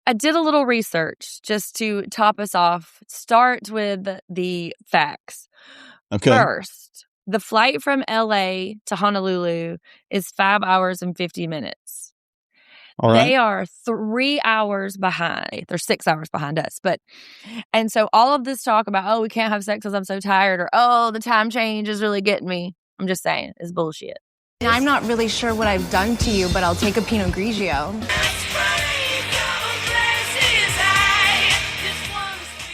I did a little research just to top us off. Start with the facts. Okay. First, the flight from LA to Honolulu is 5 hours and 50 minutes. All right. They are 3 hours behind. They're 6 hours behind us. And so all of this talk about, oh, we can't have sex because I'm so tired, or, oh, the time change is really getting me. I'm just saying, it's bullshit. I'm not really sure what I've done to you, but I'll take a Pinot Grigio.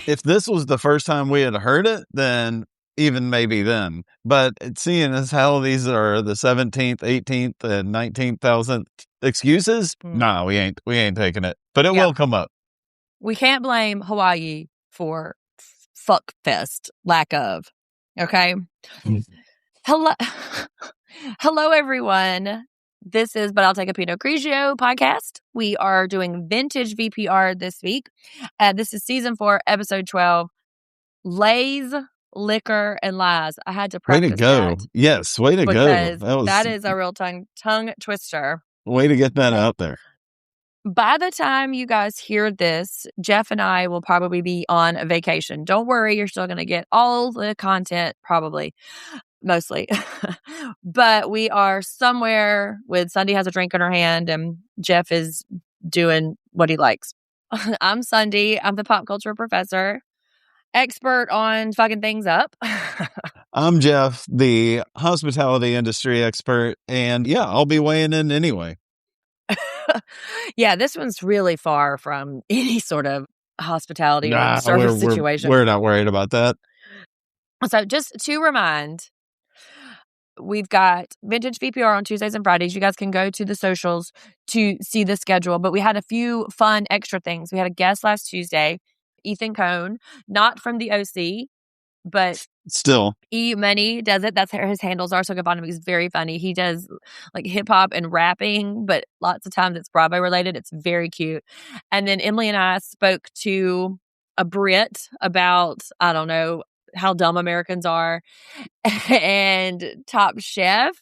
If this was the first time we had heard it, then even maybe then. But seeing as how these are the 17th, 18th, and 19,000th excuses, nah, we ain't taking it. But it will come up. We can't blame Hawaii for fuck fest lack of. Okay. Hello, everyone. This is But I'll Take a Pinot Grigio podcast. We are doing vintage VPR this week. This is season 4, episode 12. Leis, liquor, and lies. I had to practice. Way to go. That yes, way to go. That is a real tongue twister. Way to get that out there. By the time you guys hear this, Jeff and I will probably be on a vacation. Don't worry, you're still going to get all the content, probably. Mostly. But we are somewhere with Sundi has a drink in her hand and Jeff is doing what he likes. I'm Sundi. I'm the pop culture professor, expert on fucking things up. I'm Jeff, the hospitality industry expert. And yeah, I'll be weighing in anyway. Yeah, this one's really far from any sort of hospitality or service situation. We're not worried about that. So just to remind, we've got Vintage VPR on Tuesdays and Fridays. You guys can go to the socials to see the schedule. But we had a few fun extra things. We had a guest last Tuesday, Ethan Cohn, not from the OC, but still. E-Money does it. That's how his handles are. So go find him. He's very funny. He does like hip hop and rapping, but lots of times it's Bravo related. It's very cute. And then Emilie and I spoke to a Brit about, I don't know, how dumb Americans are, and Top Chef.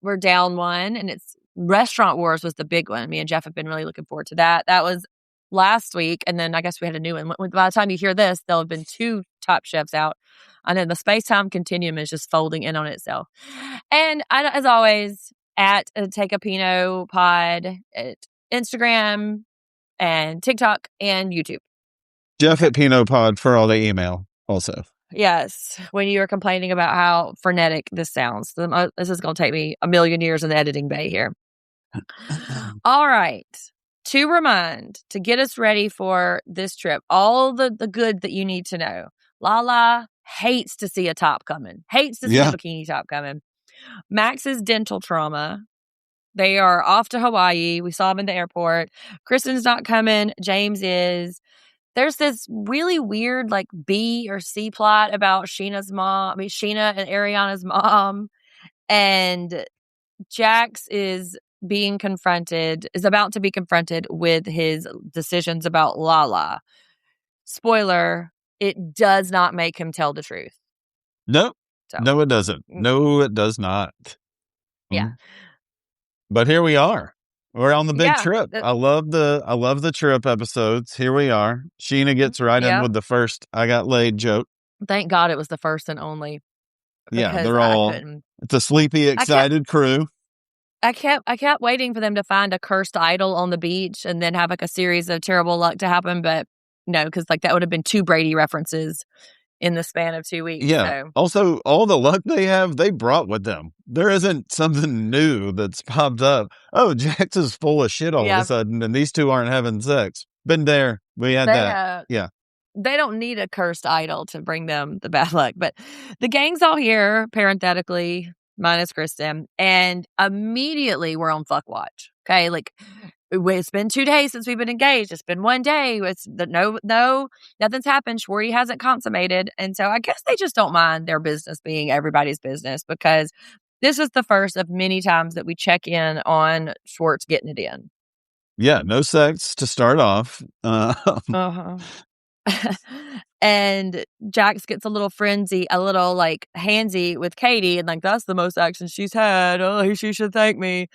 We're down one, and it's Restaurant Wars was the big one. Me and Jeff have been really looking forward to that. That was last week, and then I guess we had a new one. By the time you hear this, there'll have been 2 Top Chefs out. I know the space-time continuum is just folding in on itself. And as always, at Take a Pinot Pod at Instagram and TikTok and YouTube. Jeff at Pinot Pod for all the email also. Yes, when you are complaining about how frenetic this sounds. This is going to take me a million years in the editing bay here. All right. To remind, to get us ready for this trip, all the good that you need to know. Lala hates to see a top coming. Hates to see a bikini top coming. Max's dental trauma. They are off to Hawaii. We saw him in the airport. Kristen's not coming. James is. There's this really weird like B or C plot about Sheena and Ariana's mom. And Jax is about to be confronted with his decisions about Lala. Spoiler, it does not make him tell the truth. Nope. So. No, it doesn't. No, it does not. Yeah. But here we are. We're on the big trip. I love the trip episodes. Here we are. Sheena gets right in with the first I got laid joke. Thank God it was the first and only. Yeah, they're all it's a sleepy, excited crew. I kept waiting for them to find a cursed idol on the beach and then have like a series of terrible luck to happen, but no, because like that would have been 2 Brady references in the span of 2 weeks. Yeah. So. Also, all the luck they have, they brought with them. There isn't something new that's popped up. Oh, Jax is full of shit all of a sudden, and these 2 aren't having sex. Been there. We had that. Yeah. They don't need a cursed idol to bring them the bad luck. But the gang's all here, parenthetically, minus Kristen. And immediately we're on fuck watch. Okay. Like, it's been 2 days since we've been engaged. It's been 1 day. It's nothing's happened. Shorty hasn't consummated. And so I guess they just don't mind their business being everybody's business, because this is the first of many times that we check in on Schwartz getting it in. Yeah. No sex to start off. And Jax gets a little frenzy, a little like handsy with Katie, and like, that's the most action she's had. Oh, she should thank me.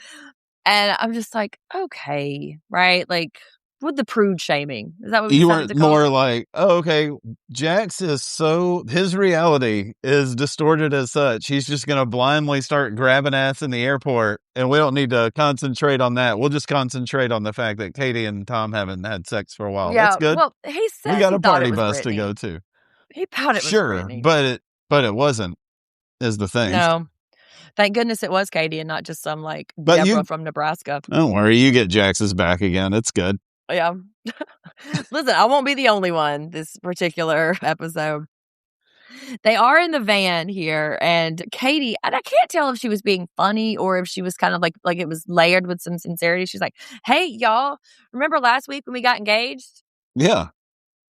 And I'm just like, okay, right? Like, with the prude shaming. Is that what You decided weren't to call more it? like, oh, okay, Jax is his reality is distorted as such. He's just going to blindly start grabbing ass in the airport, and we don't need to concentrate on that. We'll just concentrate on the fact that Katie and Tom haven't had sex for a while. Yeah. That's good. Well, he We says got he a thought it party was bus to Brittany. go to. He thought it was Sure, Brittany. but it wasn't, is the thing. No. Thank goodness it was Katie and not just some like But Deborah from Nebraska. Don't worry, you get Jax's back again. It's good. Yeah. Listen, I won't be the only one this particular episode. They are in the van here, and Katie, and I can't tell if she was being funny or if she was kind of like it was layered with some sincerity. She's like, "Hey, y'all, remember last week when we got engaged? Yeah.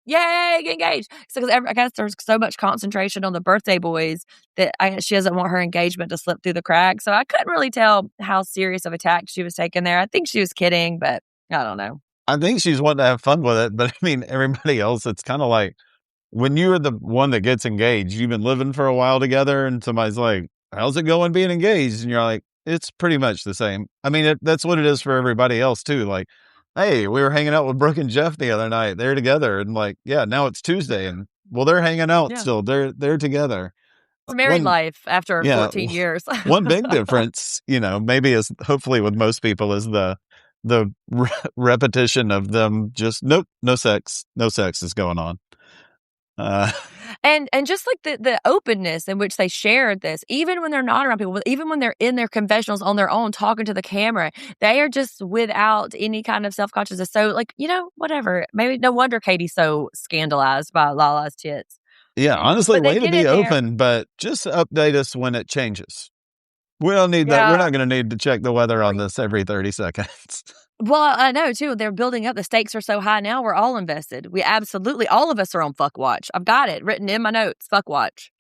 Yay, get engaged!" So, because I guess there's so much concentration on the birthday boys that she doesn't want her engagement to slip through the cracks. So I couldn't really tell how serious of a tack she was taking there. I think she was kidding, but I don't know. I think she's wanting to have fun with it, but I mean, everybody else, it's kind of like when you're the one that gets engaged, you've been living for a while together, and somebody's like, how's it going being engaged? And you're like, it's pretty much the same. I mean, that's what it is for everybody else, too. Like, hey, we were hanging out with Brooke and Jeff the other night. They're together. And like, yeah, now it's Tuesday, and well, they're hanging out still. They're together. It's married life after 14 years. One big difference, maybe is hopefully with most people is the repetition of them just no sex is going on. And just like the openness in which they shared this, even when they're not around people, even when they're in their confessionals on their own talking to the camera, they are just without any kind of self-consciousness. So like, whatever. Maybe no wonder Katie's so scandalized by Lala's tits. Yeah, honestly, way to be open, but just update us when it changes. We don't need that. We're not going to need to check the weather on this every 30 seconds. Well, I know, too. They're building up. The stakes are so high now. We're all invested. We absolutely, all of us are on fuck watch. I've got it written in my notes, fuck watch.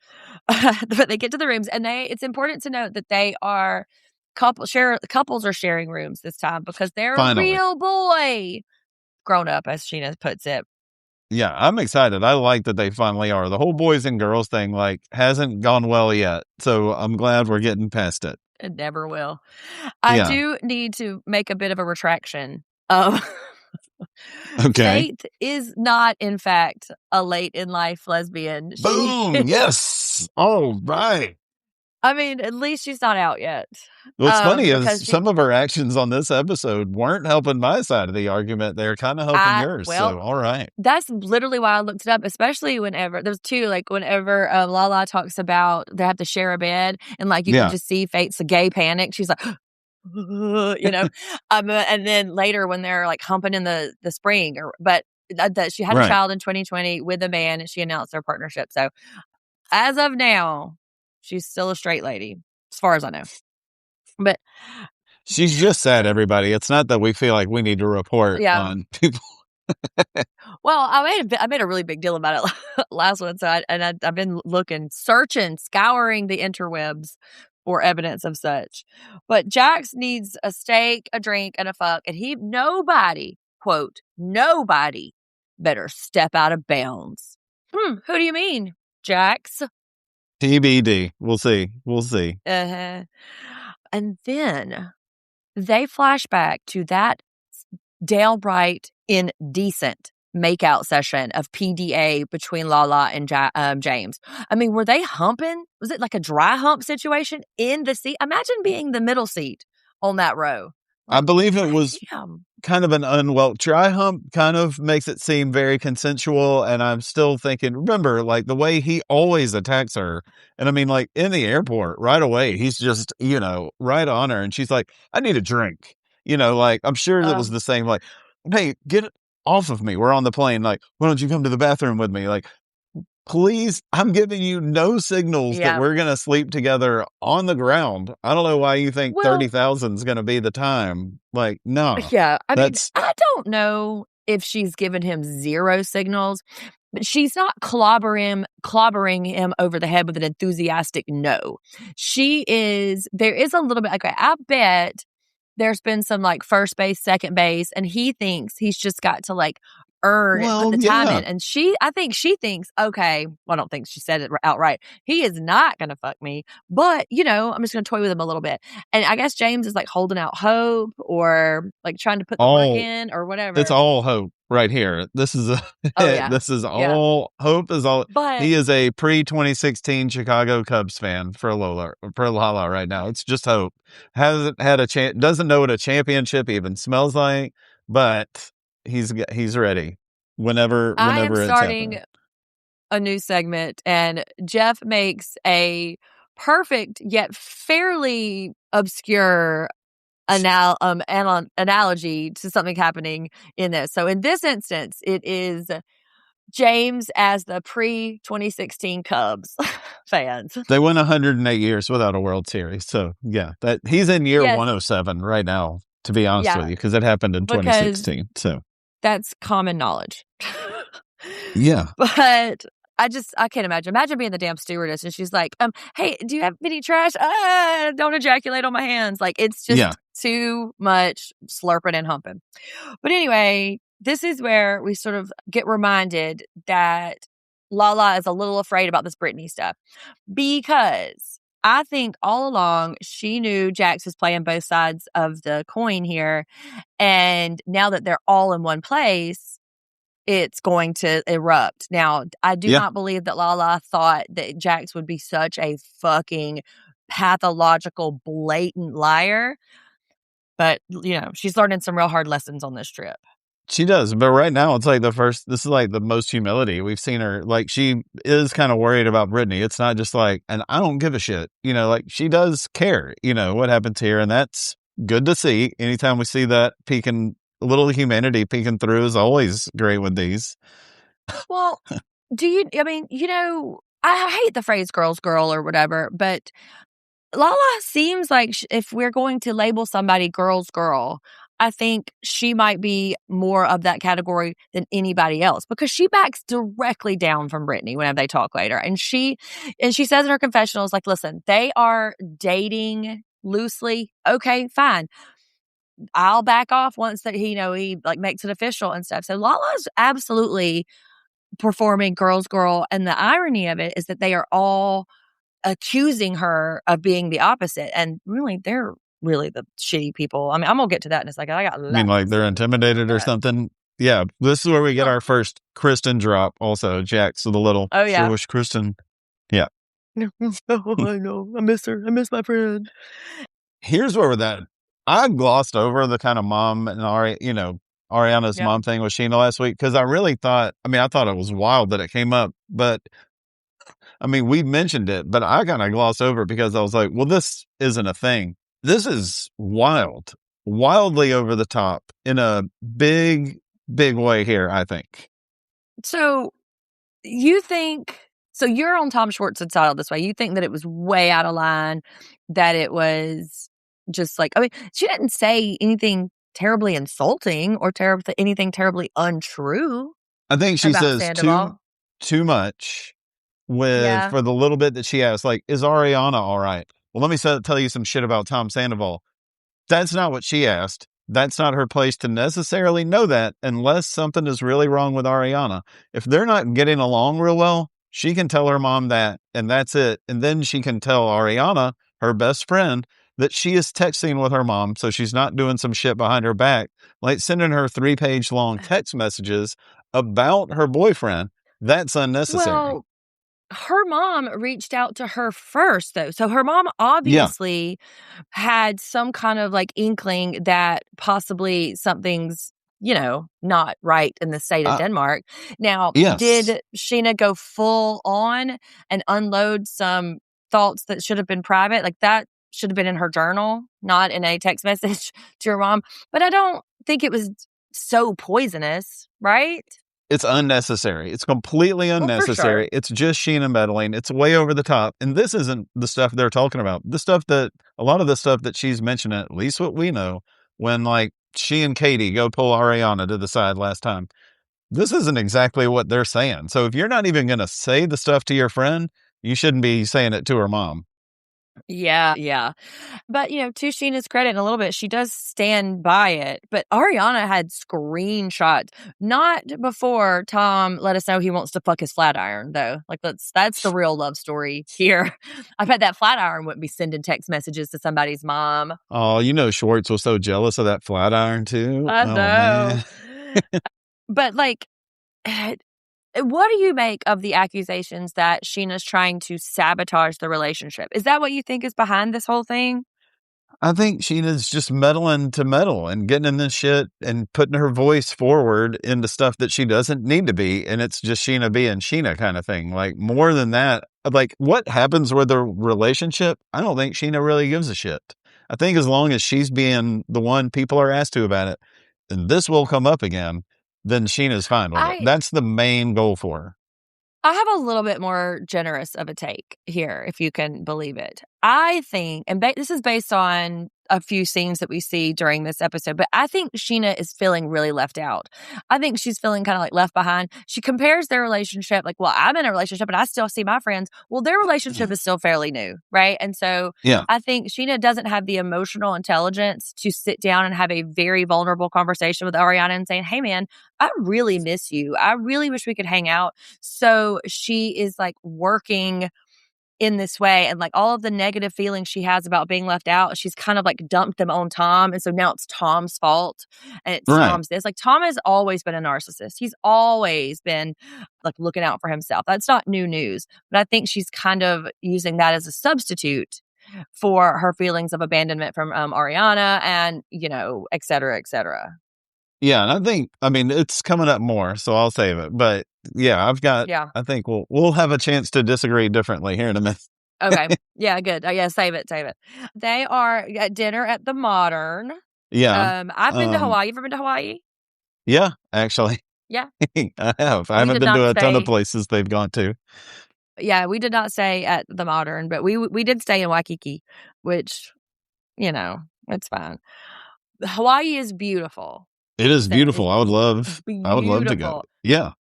But they get to the rooms, and it's important to note that they are couples are sharing rooms this time because they're a real boy grown up, as Sheena puts it. Yeah, I'm excited. I like that they finally are. The whole boys and girls thing hasn't gone well yet. So I'm glad we're getting past it. It never will. I do need to make a bit of a retraction. Okay. Faith is not, in fact, a late in life lesbian. Boom! Yes! All right. I mean, at least she's not out yet. What's funny is some of her actions on this episode weren't helping my side of the argument. They're kind of helping yours. So, all right. That's literally why I looked it up, especially whenever there's two, whenever Lala talks about they have to share a bed and you can just see Faith's gay panic. She's like, and then later when they're humping in the spring, but that she had a child in 2020 with a man and she announced their partnership. So as of now, she's still a straight lady, as far as I know. But she's just sad, everybody. It's not that we feel like we need to report on people. Well, I made a really big deal about it last one. So I've been scouring the interwebs for evidence of such. But Jax needs a steak, a drink, and a fuck, and nobody, quote, nobody better step out of bounds. Who do you mean, Jax? TBD. We'll see. Uh-huh. And then they flash back to that downright indecent makeout session of PDA between Lala and James. I mean, were they humping? Was it like a dry hump situation in the seat? Imagine being the middle seat on that row. I believe it was kind of an dry hump kind of makes it seem very consensual. And I'm still thinking, remember, the way he always attacks her. And I mean, in the airport right away, he's just, right on her. And she's like, I need a drink. I'm sure it was the same, hey, get off of me. We're on the plane. Why don't you come to the bathroom with me? Please, I'm giving you no signals that we're going to sleep together on the ground. I don't know why you think 30,000 is going to be the time. No. Yeah. I mean, I don't know if she's given him zero signals, but she's not clobbering him over the head with an enthusiastic no. There is a little bit, I bet there's been some first base, second base, and he thinks he's just got to earn put the time yeah. in. And I think she thinks, okay, well, I don't think she said it outright. He is not going to fuck me, but I'm just going to toy with him a little bit. And I guess James is like holding out hope or like trying to put the work in or whatever. It's all hope right here. This is this is all hope is all. But he is a pre-2016 Chicago Cubs fan for Lala right now. It's just hope. Hasn't had a chance. Doesn't know what a championship even smells like, but he's ready whenever I am it's starting happening. a new segment, and Jeff makes a perfect yet fairly obscure analogy to something happening in this. So in this instance, it is James as the pre-2016 Cubs fans. They went 108 years without a World Series. So yeah, that he's in year 107 right now, to be honest with you, because it happened in 2016. So that's common knowledge. Yeah. But I can't imagine. Imagine being the damn stewardess and she's like, hey, do you have any trash? Don't ejaculate on my hands. Like, it's just too much slurping and humping. But anyway, this is where we sort of get reminded that Lala is a little afraid about this Britney stuff, because I think all along she knew Jax was playing both sides of the coin here. And now that they're all in one place, it's going to erupt. Now, I do not believe that Lala thought that Jax would be such a fucking pathological, blatant liar. But, she's learning some real hard lessons on this trip. She does. But right now, it's like this is like the most humility we've seen her. Like, she is kind of worried about Britney. It's not just like, and I don't give a shit. Like, she does care, what happens here. And that's good to see. Anytime we see that peeking, a little humanity peeking through is always great with these. Well, I hate the phrase girl's girl or whatever, but Lala seems like if we're going to label somebody girl's girl, I think she might be more of that category than anybody else, because she backs directly down from Britney whenever they talk later. And she says in her confessionals, like, listen, they are dating loosely. Okay, fine. I'll back off once that he like makes it official and stuff. So Lala's absolutely performing girl's girl. And the irony of it is that they are all accusing her of being the opposite. And really, they're really the shitty people. I mean, I'm going to get to that in a second. I mean, like they're intimidated or something? Yeah. This is where we get our first Kristen drop also. Jax with a little Jewish Kristen. Yeah. Oh, I know. I miss her. I miss my friend. Here's where we're at. I glossed over the kind of mom and Ariana's mom thing with Sheena last week, because I really thought, I thought it was wild that it came up, but we mentioned it, but I kind of glossed over because I was like, well, this isn't a thing. This is wildly over the top in a big, big way here, I think. So you're on Tom Schwartz's side this way. You think that it was way out of line, that it was just like, she didn't say anything terribly insulting or anything terribly untrue. I think she says too much for the little bit that she asked, like, is Ariana all right? Well, let me tell you some shit about Tom Sandoval. That's not what she asked. That's not her place to necessarily know that, unless something is really wrong with Ariana. If they're not getting along real well, she can tell her mom that, and that's it. And then she can tell Ariana, her best friend, that she is texting with her mom, so she's not doing some shit behind her back, like sending her 3-page long text messages about her boyfriend. That's unnecessary. Well, her mom reached out to her first, though. So her mom obviously had some kind of like inkling that possibly something's, not right in the state of Denmark. Now, did Sheena go full on and unload some thoughts that should have been private? Like, that should have been in her journal, not in a text message to her mom. But I don't think it was so poisonous, right? It's unnecessary. It's completely unnecessary. Sure. It's just Sheena meddling. It's way over the top. And this isn't the stuff they're talking about. A lot of the stuff that she's mentioning, at least what we know, when like she and Katie go pull Ariana to the side last time, this isn't exactly what they're saying. So if you're not even going to say the stuff to your friend, you shouldn't be saying it to her mom. Yeah. But, to Sheena's credit in a little bit, she does stand by it. But Ariana had screenshots, not before Tom let us know he wants to fuck his flat iron, though. Like, that's the real love story here. I bet that flat iron wouldn't be sending text messages to somebody's mom. Oh, Schwartz was so jealous of that flat iron, too. I Oh, know. man. But, what do you make of the accusations that Sheena's trying to sabotage the relationship? Is that what you think is behind this whole thing? I think Sheena's just meddling to meddle and getting in this shit and putting her voice forward into stuff that she doesn't need to be. And it's just Sheena being Sheena kind of thing. Like, more than that, like, what happens with the relationship? I don't think Sheena really gives a shit. I think as long as she's being the one people are asked to about it, and this will come up again, then Sheena's fine with it. That's the main goal for her. I have a little bit more generous of a take here, if you can believe it. I think, and this is based on a few scenes that we see during this episode, but I think Sheena is feeling really left out. I think she's feeling kind of like left behind. She compares their relationship, like, well, I'm in a relationship and I still see my friends. Well, their relationship is still fairly new, right? And so I think Sheena doesn't have the emotional intelligence to sit down and have a very vulnerable conversation with Ariana and saying, hey, man, I really miss you. I really wish we could hang out. So she is like working in this way, and like all of the negative feelings she has about being left out, she's kind of like dumped them on Tom, and so now it's Tom's fault, and it's Tom's this. Like, Tom has always been a narcissist. He's always been like looking out for himself. That's not new news, but I think she's kind of using that as a substitute for her feelings of abandonment from Ariana, and et cetera, et cetera. Yeah, and I mean, it's coming up more, so I'll save it. But yeah, I think we'll have a chance to disagree differently here in a minute. Okay. Yeah, good. Yeah, save it. They are at dinner at the Modern. Yeah. I've been to Hawaii. You ever been to Hawaii? Yeah, actually. Yeah. I have. I haven't been to a ton of places they've gone to. Yeah, we did not stay at the Modern, but we did stay in Waikiki, which, it's fine. Hawaii is beautiful. It is beautiful. I would love to go. Yeah.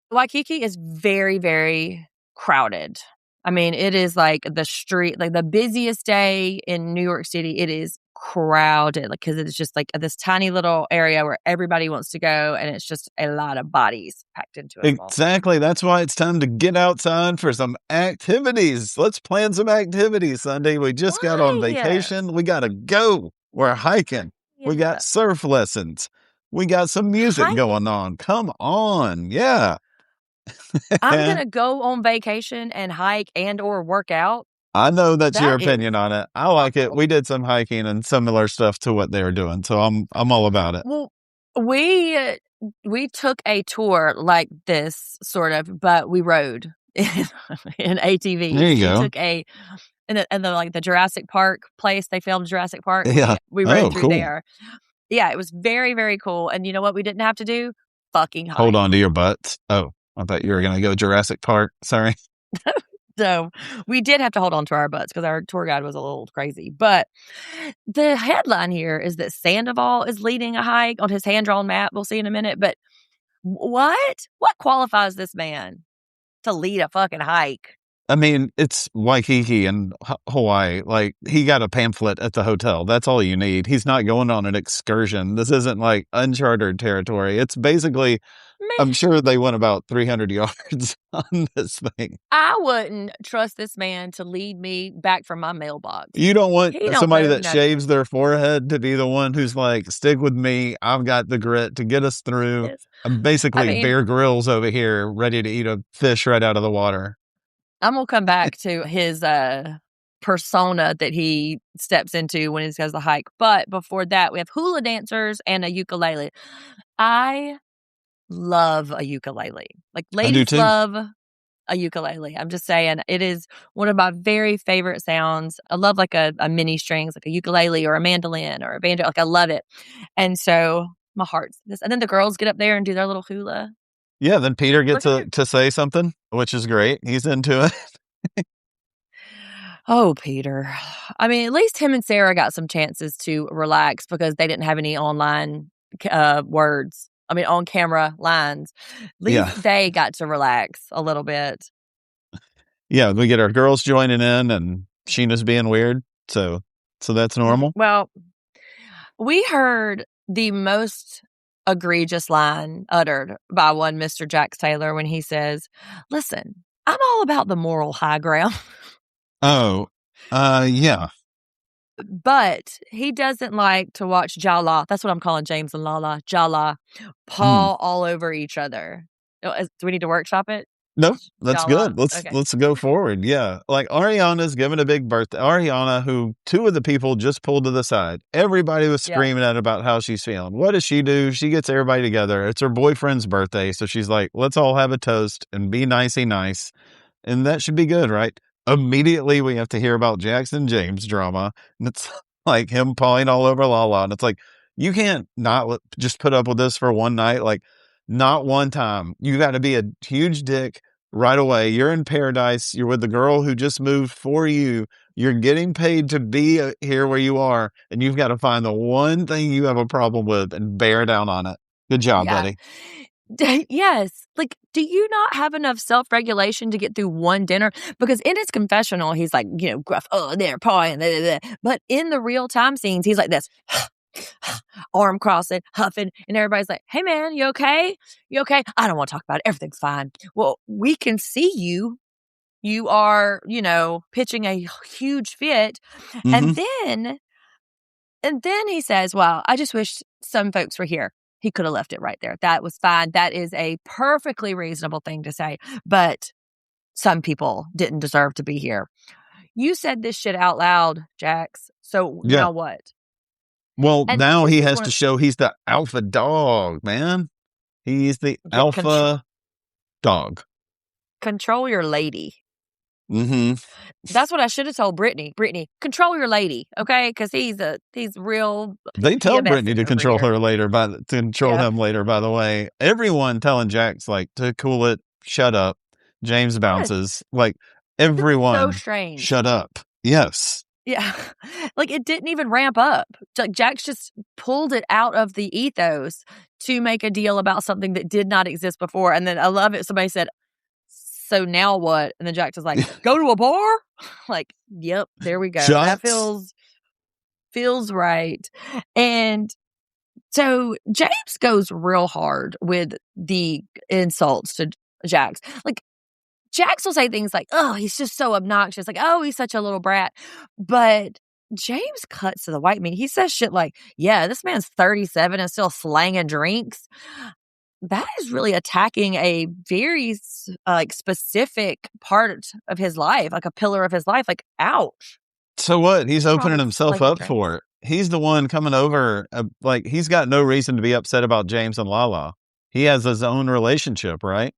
Waikiki is very, very crowded. I mean, it is like the street, like the busiest day in New York City. It is crowded, like, because it's just like this tiny little area where everybody wants to go, and it's just a lot of bodies packed into it. Exactly. That's why it's time to get outside for some activities. Let's plan some activities, Sunday. We just got on vacation. We got to go. We're hiking. We got surf lessons. We got some music going on. Come on. Yeah. I'm going to go on vacation and hike and or work out. I know that's your opinion on it. I like it. We did some hiking and similar stuff to what they were doing, so I'm all about it. Well, we took a tour like this, sort of, but we rode in ATV. There you go. We took in the like the Jurassic Park place. They filmed Jurassic Park. Yeah. We rode through there. Yeah, it was very, very cool. And you know what we didn't have to do? Fucking hike. Hold on to your butts. Oh, I thought you were going to go Jurassic Park. Sorry. So we did have to hold on to our butts because our tour guide was a little crazy. But the headline here is that Sandoval is leading a hike on his hand-drawn map. We'll see in a minute. But what qualifies this man to lead a fucking hike? I mean, it's Waikiki and Hawaii. Like, he got a pamphlet at the hotel. That's all you need. He's not going on an excursion. This isn't like uncharted territory. It's basically, I'm sure they went about 300 yards on this thing. I wouldn't trust this man to lead me back from my mailbox. You don't want somebody that shaves their forehead to be the one who's like, stick with me. I've got the grit to get us through. Yes. I'm basically Bear Grylls over here, ready to eat a fish right out of the water. I'm going to come back to his persona that he steps into when he goes the hike. But before that, we have hula dancers and a ukulele. I love a ukulele. Like, ladies love a ukulele. I'm just saying, it is one of my very favorite sounds. I love like a mini strings, like a ukulele or a mandolin or a banjo. Like, I love it. And so my heart's this. And then the girls get up there and do their little hula. Yeah, then Peter gets to say something, which is great. He's into it. Oh, Peter. I mean, at least him and Sarah got some chances to relax because they didn't have any online words. I mean, on-camera lines. At least they got to relax a little bit. Yeah, we get our girls joining in, and Sheena's being weird. So that's normal. Well, we heard the most egregious line uttered by one Mr. Jax Taylor when he says, "Listen, I'm all about the moral high ground." Oh, yeah. But he doesn't like to watch Jala. That's what I'm calling James and Lala. Jala paw all over each other. Do we need to workshop it? No, that's Jala. good. Okay. Let's go forward. Yeah. Like Ariana's giving a big birthday. Ariana, who two of the people just pulled to the side. Everybody was screaming at about how she's feeling. What does she do? She gets everybody together. It's her boyfriend's birthday. So she's like, let's all have a toast and be nicey nice. And that should be good, right? Immediately we have to hear about Jackson James drama. And it's like him pawing all over Lala. And it's like, you can't not just put up with this for one night. Like, not one time. You got to be a huge dick right away. You're in paradise. You're with the girl who just moved for you. You're getting paid to be here where you are. And you've got to find the one thing you have a problem with and bear down on it. Good job, buddy. Yes. Like, do you not have enough self-regulation to get through one dinner? Because in his confessional, he's like, gruff, they're pawing, blah, blah, blah. But in the real time scenes, he's like this, arm crossing, huffing, and everybody's like, hey man, you okay? You okay? I don't want to talk about it. Everything's fine. Well, we can see you. You are, pitching a huge fit. Mm-hmm. And then he says, well, I just wish some folks were here. He could have left it right there. That was fine. That is a perfectly reasonable thing to say. But some people didn't deserve to be here. You said this shit out loud, Jax. So now what? Well, now he has to show he's the alpha dog, man. He's the alpha dog. Control your lady. Mm-hmm. That's what I should have told Brittany. Brittany, control your lady, okay? Because he's real. They tell Brittany to control her later. Him later. By the way, everyone telling Jax like to cool it, shut up. James bounces like everyone. So strange. Shut up. Yes. Yeah, like it didn't even ramp up. Like Jax just pulled it out of the ethos to make a deal about something that did not exist before. And then I love it. Somebody said, so now what? And then Jax was like, go to a bar? Like, yep, there we go. Shots. That feels right. And so James goes real hard with the insults to Jax. Like, Jax will say things like, oh, he's just so obnoxious. Like, oh, he's such a little brat. But James cuts to the white meat. He says shit like, yeah, this man's 37 and still slanging drinks. That is really attacking a very specific part of his life, like a pillar of his life. Like, ouch. So what? He's opening himself up for it. He's the one coming over. He's got no reason to be upset about James and Lala. He has his own relationship, right?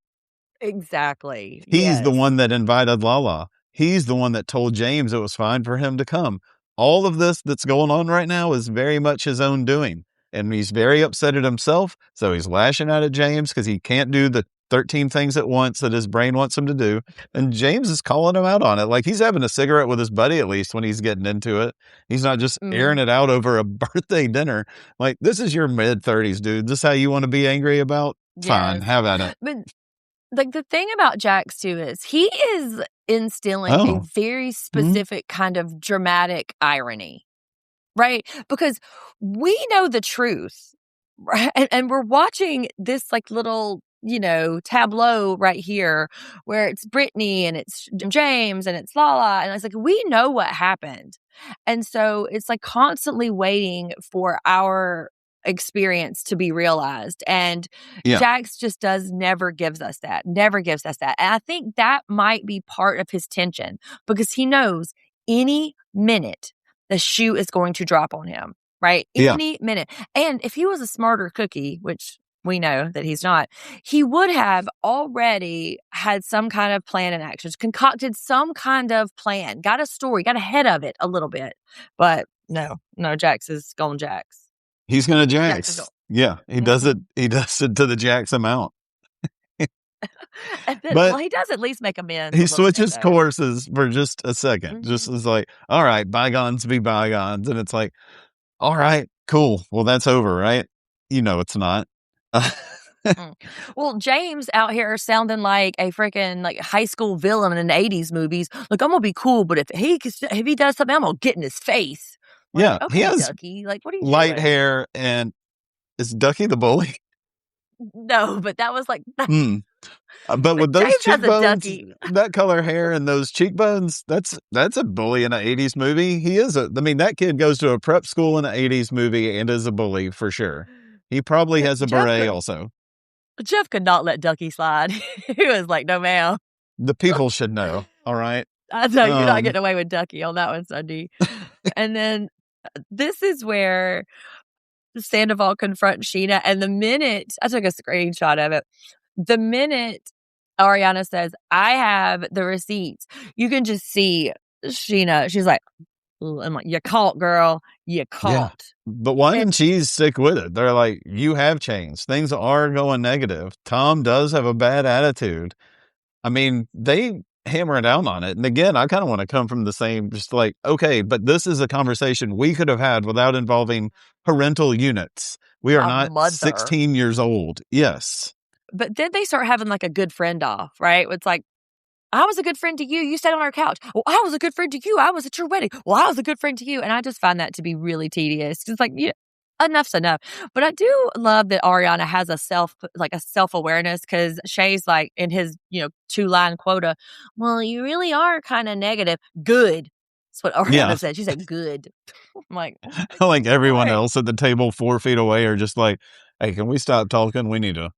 Exactly. He's the one that invited Lala. He's the one that told James it was fine for him to come. All of this that's going on right now is very much his own doing. And he's very upset at himself. So he's lashing out at James because he can't do the 13 things at once that his brain wants him to do. And James is calling him out on it. Like he's having a cigarette with his buddy, at least when he's getting into it. He's not just airing it out over a birthday dinner. Like, this is your mid-30s, dude. This is how you want to be angry about? Yes. Fine, have at it. But like the thing about Jax too is he is instilling a very specific kind of dramatic irony, right? Because we know the truth, right? And we're watching this like little, tableau right here where it's Brittany and it's James and it's Lala. And it's like, we know what happened. And so it's like constantly waiting for our experience to be realized. And Jax just never gives us that. And I think that might be part of his tension because he knows any minute the shoe is going to drop on him, right? Any minute. And if he was a smarter cookie, which we know that he's not, he would have already had some kind of plan in action, concocted some kind of plan, got a story, got ahead of it a little bit. But no, Jax is going Jax. He's going to Jax. Yeah, he does it. He does it to the Jax amount. But he does at least make amends. He switches courses for just a second. Just is like, all right, bygones be bygones. And it's like, all right, cool. Well, that's over, right? It's not. Well, James out here sounding like a freaking like high school villain in the 80s movies. Like, I'm gonna be cool, but if he does something, I'm gonna get in his face. Like, Yeah, he okay, has Ducky. Like, what are you light doing? hair, and is Ducky the bully? No, but that was like But with those James has a cheekbones, Ducky. that color hair and those cheekbones, that's a bully in an 80s movie. He is that kid goes to a prep school in an 80s movie and is a bully for sure. He probably has a beret also. Jeff could not let Ducky slide. He was like, no, ma'am. The people should know. All right. I know you're not getting away with Ducky on that one, Sundi. And then this is where Sandoval confronts Sheena. And the minute I took a screenshot of it, the minute Ariana says, I have the receipts, you can just see Sheena. She's like, I'm like, you caught, girl. You caught. Yeah. But wine and cheese stick with it. They're like, you have changed. Things are going negative. Tom does have a bad attitude. I mean, they hammer down on it. And again, I kind of want to come from the same, just like, okay, but this is a conversation we could have had without involving parental units. We are not 16 years old. Yes. But then they start having like a good friend off, right? It's like, I was a good friend to you. You sat on our couch. Well, I was a good friend to you. I was at your wedding. Well, I was a good friend to you. And I just find that to be really tedious. It's like, yeah, enough's enough. But I do love that Ariana has a self-awareness, because Shay's like in his, 2-line quota. Well, you really are kind of negative. Good. That's what Ariana said. She said, good. I'm like, like everyone else at the table 4 feet away are just like, hey, can we stop talking? We need to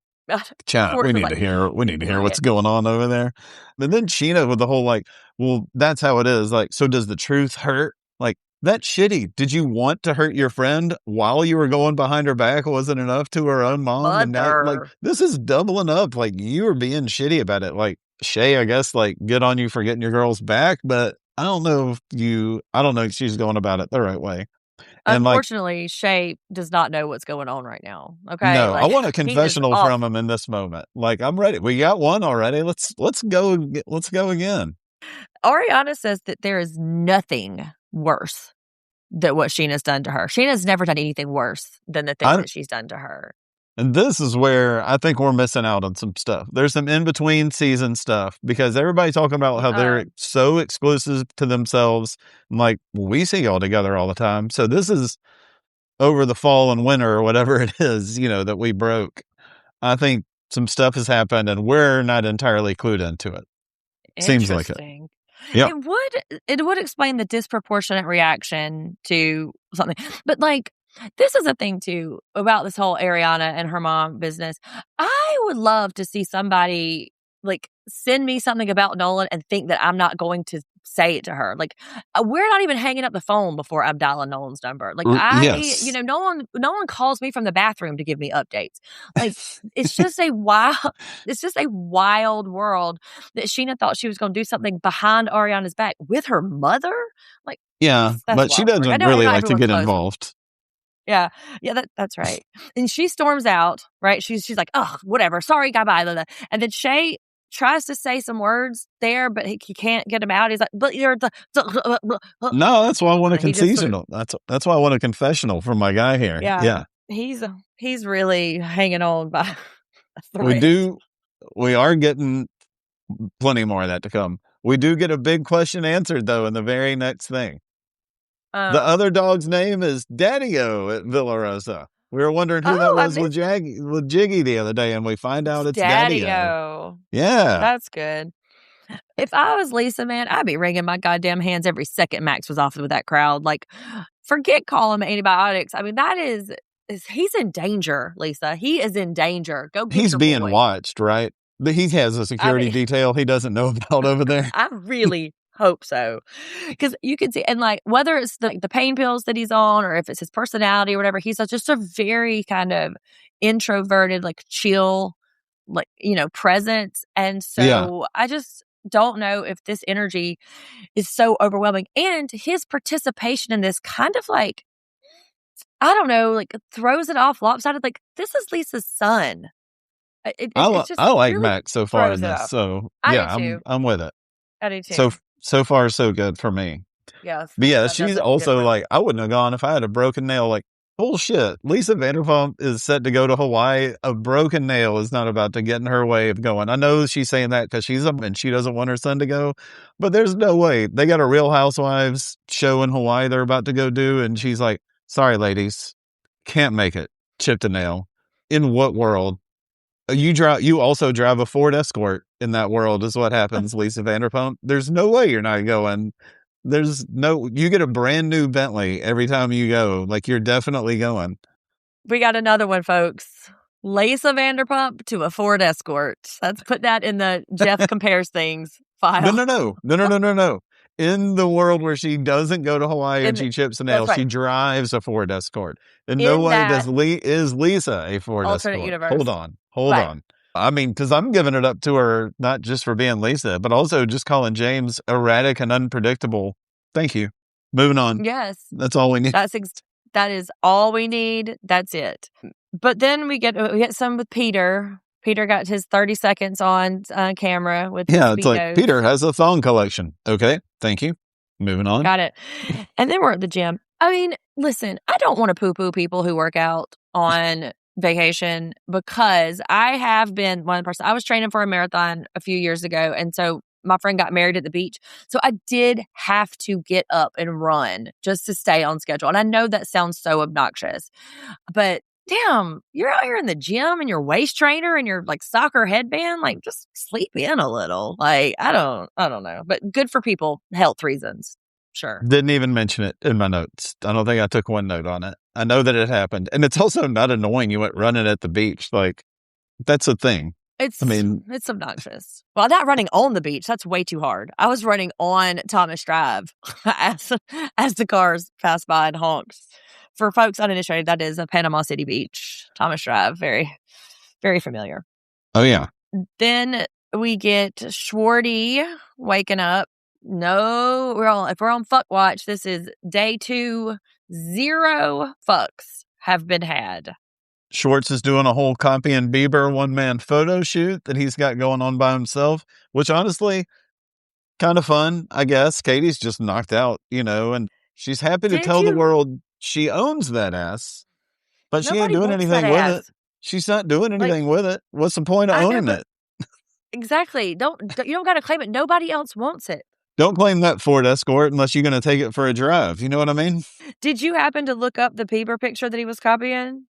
chat. We need to hear what's going on over there. But then Sheena with the whole like, well, that's how it is. Like, so does the truth hurt? Like, that's shitty. Did you want to hurt your friend while you were going behind her back? Wasn't enough to her own mom? And now, like, this is doubling up. Like, you were being shitty about it. Like, Shay, I guess, like, good on you for getting your girls back, but I don't know if she's going about it the right way. And unfortunately, Shay does not know what's going on right now. Okay. No, I want a confessional from him in this moment. Like, I'm ready. We got one already. Let's go again. Ariana says that there is nothing worse than what Sheena's done to her. Sheena's never done anything worse than the thing that she's done to her. And this is where I think we're missing out on some stuff. There's some in-between season stuff, because everybody's talking about how they're so exclusive to themselves. I'm like, we see y'all together all the time. So this is over the fall and winter or whatever it is, that we broke. I think some stuff has happened and we're not entirely clued into it. Seems like it. Yep. It would explain the disproportionate reaction to something. But like, this is a thing too about this whole Ariana and her mom business. I would love to see somebody like send me something about Nolan and think that I'm not going to say it to her. Like, we're not even hanging up the phone before I'm dialing Nolan's number. Like, Nolan calls me from the bathroom to give me updates. Like, it's just a wild world that Sheena thought she was going to do something behind Ariana's back with her mother. Like, yeah, but she doesn't really like to get involved. Yeah, that's right. And she storms out, right? She's like, oh, whatever. Sorry, goodbye. And then Shay tries to say some words there, but he can't get them out. He's like, but you're the no, that's why I want a confessional. That's why I want a confessional from my guy here. Yeah. He's really hanging on by a thread. We are getting plenty more of that to come. We do get a big question answered though in the very next thing. The other dog's name is Daddy-O at Villa Rosa. We were wondering who that was with Jiggy the other day, and we find out it's Daddy-O. Yeah. That's good. If I was Lisa, man, I'd be wringing my goddamn hands every second Max was off with that crowd. Like, forget calling him antibiotics. I mean, he's in danger, Lisa. He is in danger. Go get He's your being boy. Watched, right? But he has a security detail he doesn't know about over there. I really hope so, because you can see, and like, whether it's the pain pills that he's on or if it's his personality or whatever, he's just a very kind of introverted, like chill, like, presence. And so I just don't know if this energy is so overwhelming, and his participation in this kind of like, I don't know, like throws it off lopsided. Like, this is Lisa's son. I like really Max so far in this, so yeah, I'm with it. I do too. So far, so good for me. Yes. But yeah, she's also like, I wouldn't have gone if I had a broken nail. Like, bullshit. Lisa Vanderpump is set to go to Hawaii. A broken nail is not about to get in her way of going. I know she's saying that because she's and she doesn't want her son to go, but there's no way. They got a Real Housewives show in Hawaii they're about to go do, and she's like, sorry, ladies, can't make it. Chipped a nail. In what world? You also drive a Ford Escort in that world is what happens, Lisa Vanderpump. There's no way you're not going. You get a brand new Bentley every time you go. Like, you're definitely going. We got another one, folks. Lisa Vanderpump to a Ford Escort. Let's put that in the Jeff compares things file. No. In the world where she doesn't go to Hawaii and she chips a nail, she drives a Ford Escort. In no way is Lisa a Ford alternate Escort. Universe. Hold on. I mean, because I'm giving it up to her, not just for being Lisa, but also just calling James erratic and unpredictable. Thank you. Moving on. Yes. That's all we need. That is all we need. That's it. But then we get some with Peter. Peter got his 30 seconds on camera with it's like, Peter has a thong collection. Okay, thank you. Moving on. Got it. And then we're at the gym. I mean, listen, I don't want to poo-poo people who work out on vacation, because I have been one person. I was training for a marathon a few years ago, and so my friend got married at the beach. So I did have to get up and run just to stay on schedule. And I know that sounds so obnoxious, but damn, you're out here in the gym and your waist trainer and your like soccer headband, like just sleep in a little. Like, I don't know, but good for people, health reasons. Sure. Didn't even mention it in my notes. I don't think I took one note on it. I know that it happened. And it's also not annoying. You went running at the beach. Like, that's a thing. It's obnoxious. Well, not running on the beach. That's way too hard. I was running on Thomas Drive as the cars passed by and honked. For folks uninitiated, that is a Panama City beach. Thomas Drive. Very, very familiar. Oh, yeah. Then we get Schwarty waking up. No, if we're on fuck watch, this is day 2. 0 fucks have been had. Schwartz is doing a whole Copy and Bieber one-man photo shoot that he's got going on by himself, which honestly, kind of fun, I guess. Katie's just knocked out, and she's happy to tell the world she owns that ass, but she ain't doing anything with it. She's not doing anything with it. What's the point of owning it? Exactly. You don't got to claim it. Nobody else wants it. Don't claim that Ford Escort unless you're going to take it for a drive. You know what I mean? Did you happen to look up the Bieber picture that he was copying?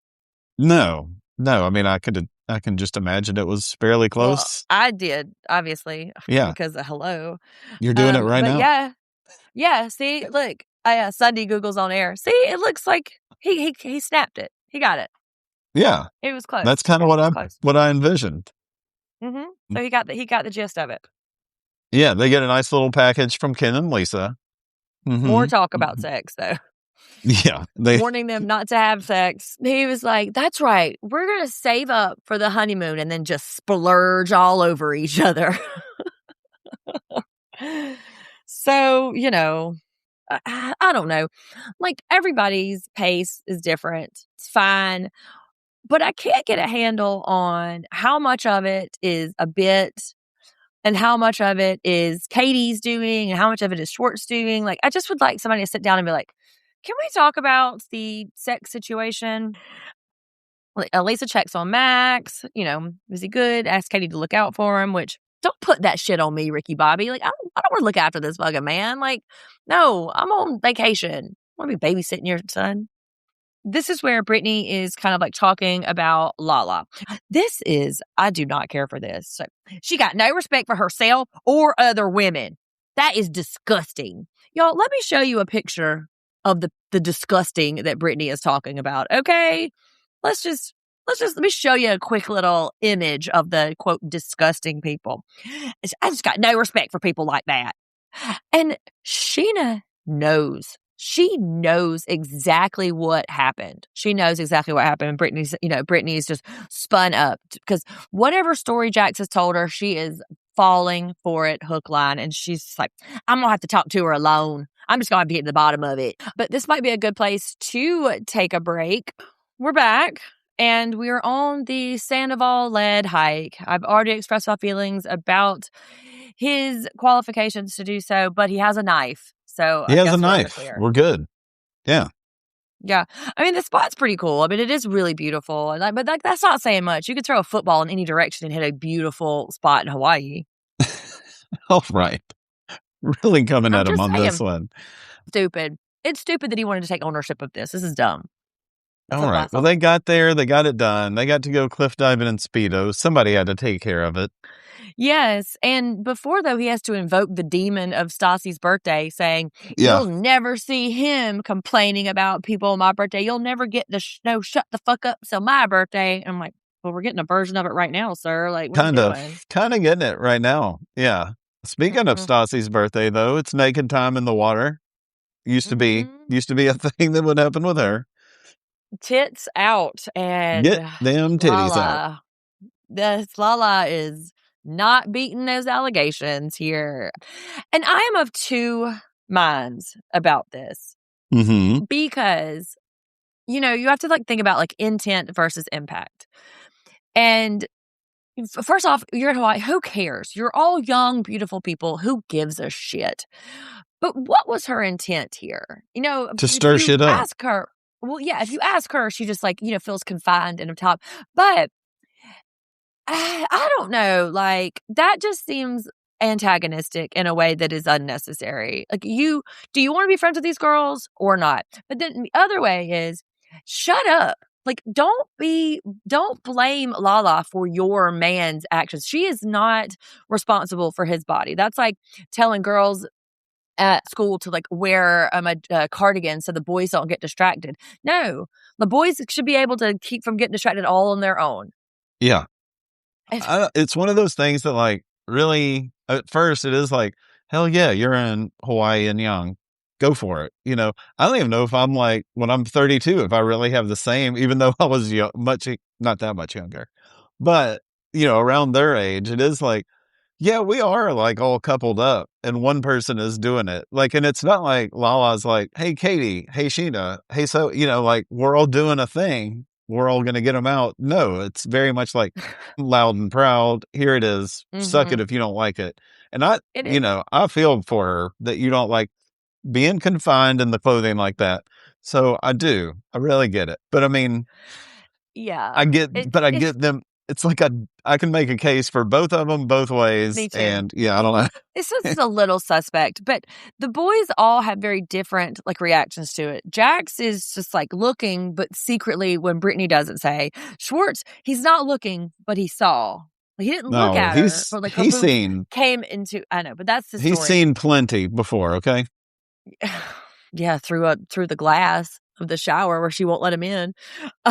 No. I mean, I can just imagine it was fairly close. Well, I did, obviously. Yeah. Because hello. You're doing it right now. Yeah. See, look, Sundi Google's on air. See, it looks like he snapped it. He got it. Yeah. It was close. That's kind of what I envisioned. Mm-hmm. So he got the gist of it. Yeah, they get a nice little package from Ken and Lisa. Mm-hmm. More talk about sex, though. Yeah. Warning them not to have sex. He was like, that's right. We're going to save up for the honeymoon and then just splurge all over each other. So, I don't know. Like, everybody's pace is different. It's fine. But I can't get a handle on how much of it is a bit and how much of it is Katie's doing and how much of it is Schwartz doing. Like, I just would like somebody to sit down and be like, can we talk about the sex situation? Like, Lisa checks on Max. Is he good? Ask Katie to look out for him, which don't put that shit on me, Ricky Bobby. Like, I don't want to look after this fucking man. Like, no, I'm on vacation. I want to be babysitting your son. This is where Brittany is kind of like talking about Lala. I do not care for this. So, she got no respect for herself or other women. That is disgusting. Y'all, let me show you a picture of the disgusting that Brittany is talking about. Okay? Let me show you a quick little image of the quote disgusting people. I just got no respect for people like that. And Sheena knows. She knows exactly what happened. She knows exactly what happened. And Brittany's just spun up because whatever story Jax has told her, she is falling for it hook, line. And she's like, I'm going to have to talk to her alone. I'm just going to have to get to the bottom of it. But this might be a good place to take a break. We're back and we're on the Sandoval-led hike. I've already expressed my feelings about his qualifications to do so, but he has a knife. So he has a knife. We're good. Yeah. Yeah. I mean, the spot's pretty cool. I mean, it is really beautiful. And but that's not saying much. You could throw a football in any direction and hit a beautiful spot in Hawaii. All right. Really coming I'm at him just on this saying. one. Stupid. It's stupid that he wanted to take ownership of this. This is dumb. That's All what I right. Well, thought. they got there. They got it done. They got to go cliff diving in Speedos. Somebody had to take care of it. Yes. And before, though, he has to invoke the demon of Stassi's birthday, saying, Yeah. you'll never see him complaining about people on my birthday. You'll never get the shut the fuck up till my birthday. And I'm like, well, we're getting a version of it right now, sir. Like, what are you doing? Kind of getting it right now. Yeah. Speaking of Stassi's birthday, though, it's naked time in the water. Used to be a thing that would happen with her. Tits out and Get them titties out. Lala is not beating those allegations here. And I am of two minds about this. Mm-hmm. Because, you have to think about intent versus impact. And first off, you're in Hawaii. Who cares? You're all young, beautiful people. Who gives a shit? But what was her intent here? To stir shit up. Ask her. Well, yeah, if you ask her, she just feels confined in a top. But I don't know. That just seems antagonistic in a way that is unnecessary. Do you want to be friends with these girls or not? But then the other way is shut up. Don't blame Lala for your man's actions. She is not responsible for his body. That's like telling girls at school to wear a cardigan so the boys don't get distracted. No, the boys should be able to keep from getting distracted all on their own. Yeah. It's one of those things that really at first it is hell yeah, you're in Hawaii and young. Go for it. I don't even know if I'm when I'm 32, if I really have the same, even though I was not that much younger, but around their age, it is yeah, we are all coupled up and one person is doing it. And it's not Lala's hey, Katie, hey, Sheena, hey, so, we're all doing a thing. We're all going to get them out. No, it's very much loud and proud. Here it is. Mm-hmm. Suck it if you don't like it. And I feel for her that you don't like being confined in the clothing like that. So I do. I really get it. But I mean, yeah, I get them. It's I can make a case for both of them both ways. Me too. And yeah, I don't know. This is a little suspect, but the boys all have very different reactions to it. Jax is just looking, but secretly when Brittany doesn't say. Schwartz, he's not looking, but he saw. He didn't look at her. But he's seen. Came into, I know, but that's the story. He's seen plenty before, okay? Yeah, through the glass of the shower where she won't let him in.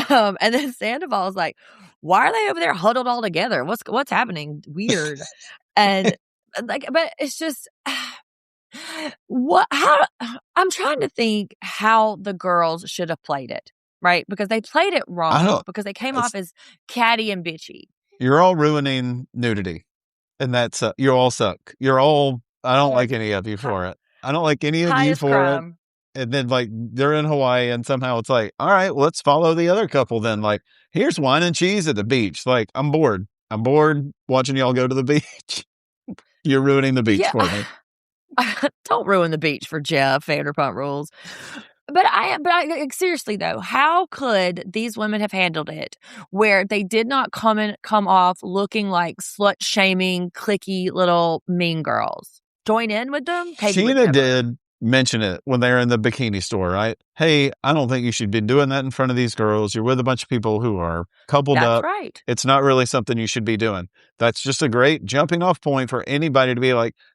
And then Sandoval's like, why are they over there huddled all together? What's happening? Weird. And but it's just I'm trying to think how the girls should have played it, right? Because they played it wrong because they came off as catty and bitchy. You're all ruining nudity. And that's you all suck. I don't like any of you for it. I don't like any of you for it. And then they're in Hawaii and somehow it's all right, let's follow the other couple then. Here's wine and cheese at the beach. I'm bored. I'm bored watching y'all go to the beach. You're ruining the beach for me. Don't ruin the beach for Jeff, Vanderpump Rules. But I seriously though, how could these women have handled it where they did not come off looking like slut shaming, cliquey little mean girls? Join in with them? Sheena did mention it when they were in the bikini store, right? Hey, I don't think you should be doing that in front of these girls. You're with a bunch of people who are coupled up. That's right. It's not really something you should be doing. That's just a great jumping off point for anybody to be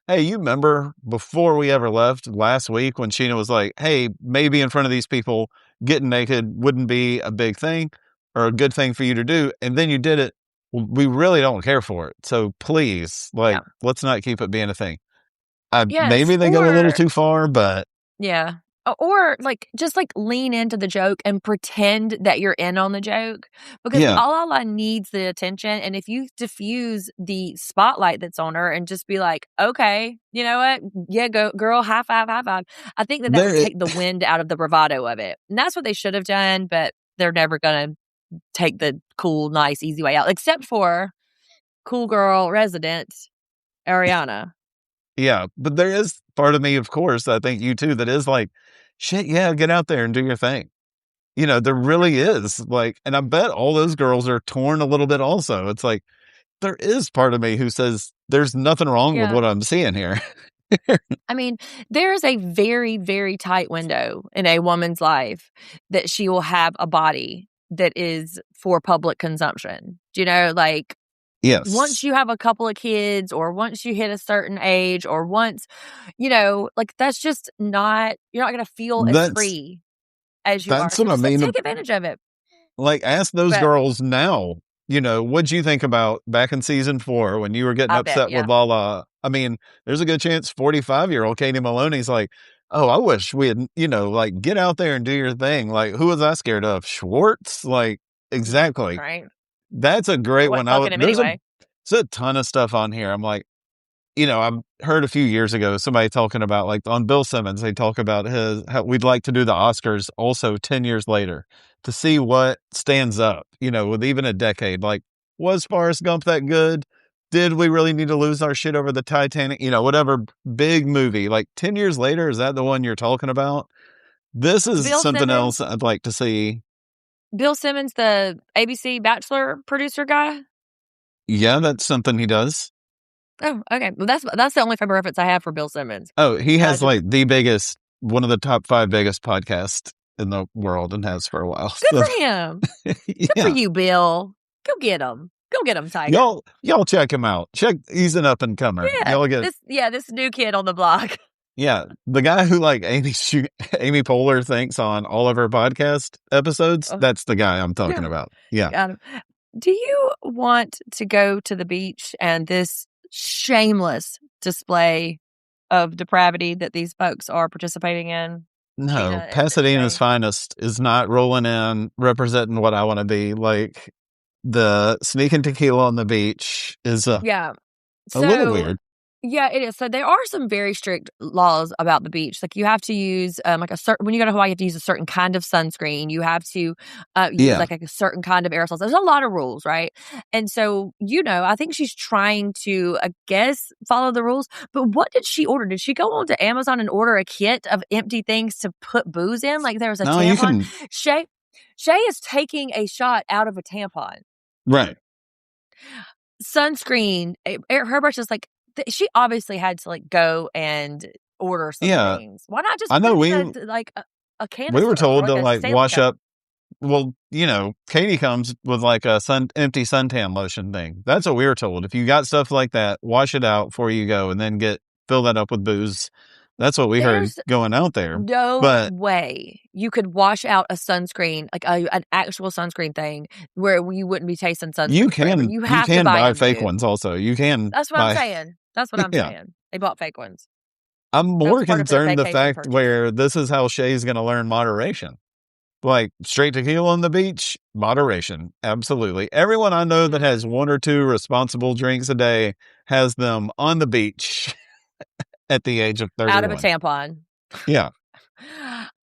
hey, you remember before we ever left last week when Sheena was hey, maybe in front of these people getting naked wouldn't be a big thing or a good thing for you to do. And then you did it. We really don't care for it. So please, let's not keep it being a thing. Maybe they go a little too far, but yeah. Or just lean into the joke and pretend that you're in on the joke because Lala needs the attention. And if you diffuse the spotlight that's on her and just be okay, you know what? Yeah, go girl, high five. I think that would take the wind out of the bravado of it. And that's what they should have done, but they're never going to take the cool, nice, easy way out, except for cool girl resident Ariana. Yeah, but there is part of me, of course, I think you too, that is shit, yeah, get out there and do your thing. there really is like, and I bet all those girls are torn a little bit also. It's like, there is part of me who says there's nothing wrong with what I'm seeing here. I mean, there is a very, very tight window in a woman's life that she will have a body that is for public consumption. Do you know, like, Yes. once you have a couple of kids or once you hit a certain age or once, like, that's just not, you're not going to feel as free as you are. That's So what I just, like, mean. take advantage of it. Like, ask those girls now, what'd you think about back in season 4 when you were getting upset with Lala? I mean, there's a good chance 45-year-old Katie Maloney's like, oh, I wish we had, like, get out there and do your thing. Like, who was I scared of? Schwartz? Like, exactly. Right. That's a great one. There's a ton of stuff on here. I'm like, I've heard a few years ago somebody talking about, like, on Bill Simmons, they talk about how we'd like to do the Oscars also 10 years later to see what stands up, with even a decade. Like, was Forrest Gump that good? Did we really need to lose our shit over the Titanic? Whatever big movie. Like, 10 years later, is that the one you're talking about? This is Bill something Simmons, else I'd like to see. Bill Simmons, the ABC Bachelor producer guy? Yeah, that's something he does. Oh, okay. Well, that's the only frame of reference I have for Bill Simmons. Oh, he has like one of the top 5 biggest podcasts in the world and has for a while. Good for him. Good for you, Bill. Go get him. Go get him, Tiger. Y'all check him out. He's an up and comer. Yeah, y'all get this new kid on the block. Yeah, the guy who like Amy Poehler thinks on all of her podcast episodes. That's the guy I'm talking about. Yeah. Do you want to go to the beach and this shameless display of depravity that these folks are participating in? No, Pasadena's finest is not rolling in representing what I want to be. Like, the sneaking tequila on the beach is a little weird. Yeah, it is. So there are some very strict laws about the beach. Like, you have to use when you go to Hawaii, you have to use a certain kind of sunscreen. You have to use like a certain kind of aerosols. There's a lot of rules, right? And so, I think she's trying to, I guess, follow the rules. But what did she order? Did she go onto Amazon and order a kit of empty things to put booze in? Like, there was a tampon. Shay is taking a shot out of a tampon. Right. Sunscreen. Her brush is like, she obviously had to like go and order some things. Why not just? I know a canister. We were told to like wash cup. up. Well, Katie comes with like a empty suntan lotion thing. That's what we were told. If you got stuff like that, wash it out before you go, and then fill that up with booze. That's what we heard going out there. No way you could wash out a sunscreen, like an actual sunscreen thing, where you wouldn't be tasting sunscreen. You can. You have to buy fake ones. Also, you can. That's what I'm saying. That's what I'm saying. They bought fake ones. I'm more concerned the fact where this is how Shay's going to learn moderation. Like, straight tequila on the beach, moderation. Absolutely. Everyone I know that has 1 or 2 responsible drinks a day has them on the beach at the age of 31. Out of a tampon. Yeah.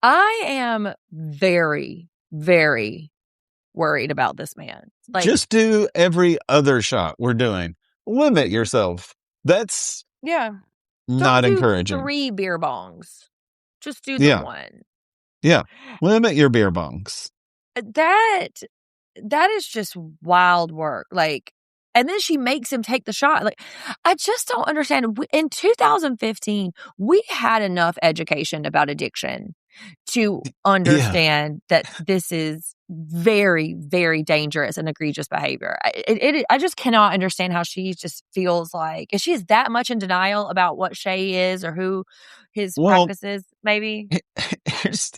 I am very, very worried about this man. Like, just do every other shot we're doing. Limit yourself. That's not encouraging. 3 beer bongs. Just do the one. Yeah. Limit your beer bongs. That is just wild work. Like, and then she makes him take the shot. Like, I just don't understand. In 2015, we had enough education about addiction to understand that this is very, very dangerous and egregious behavior. I just cannot understand how she just feels like, if she's that much in denial about what Shay is or who his practice is, maybe.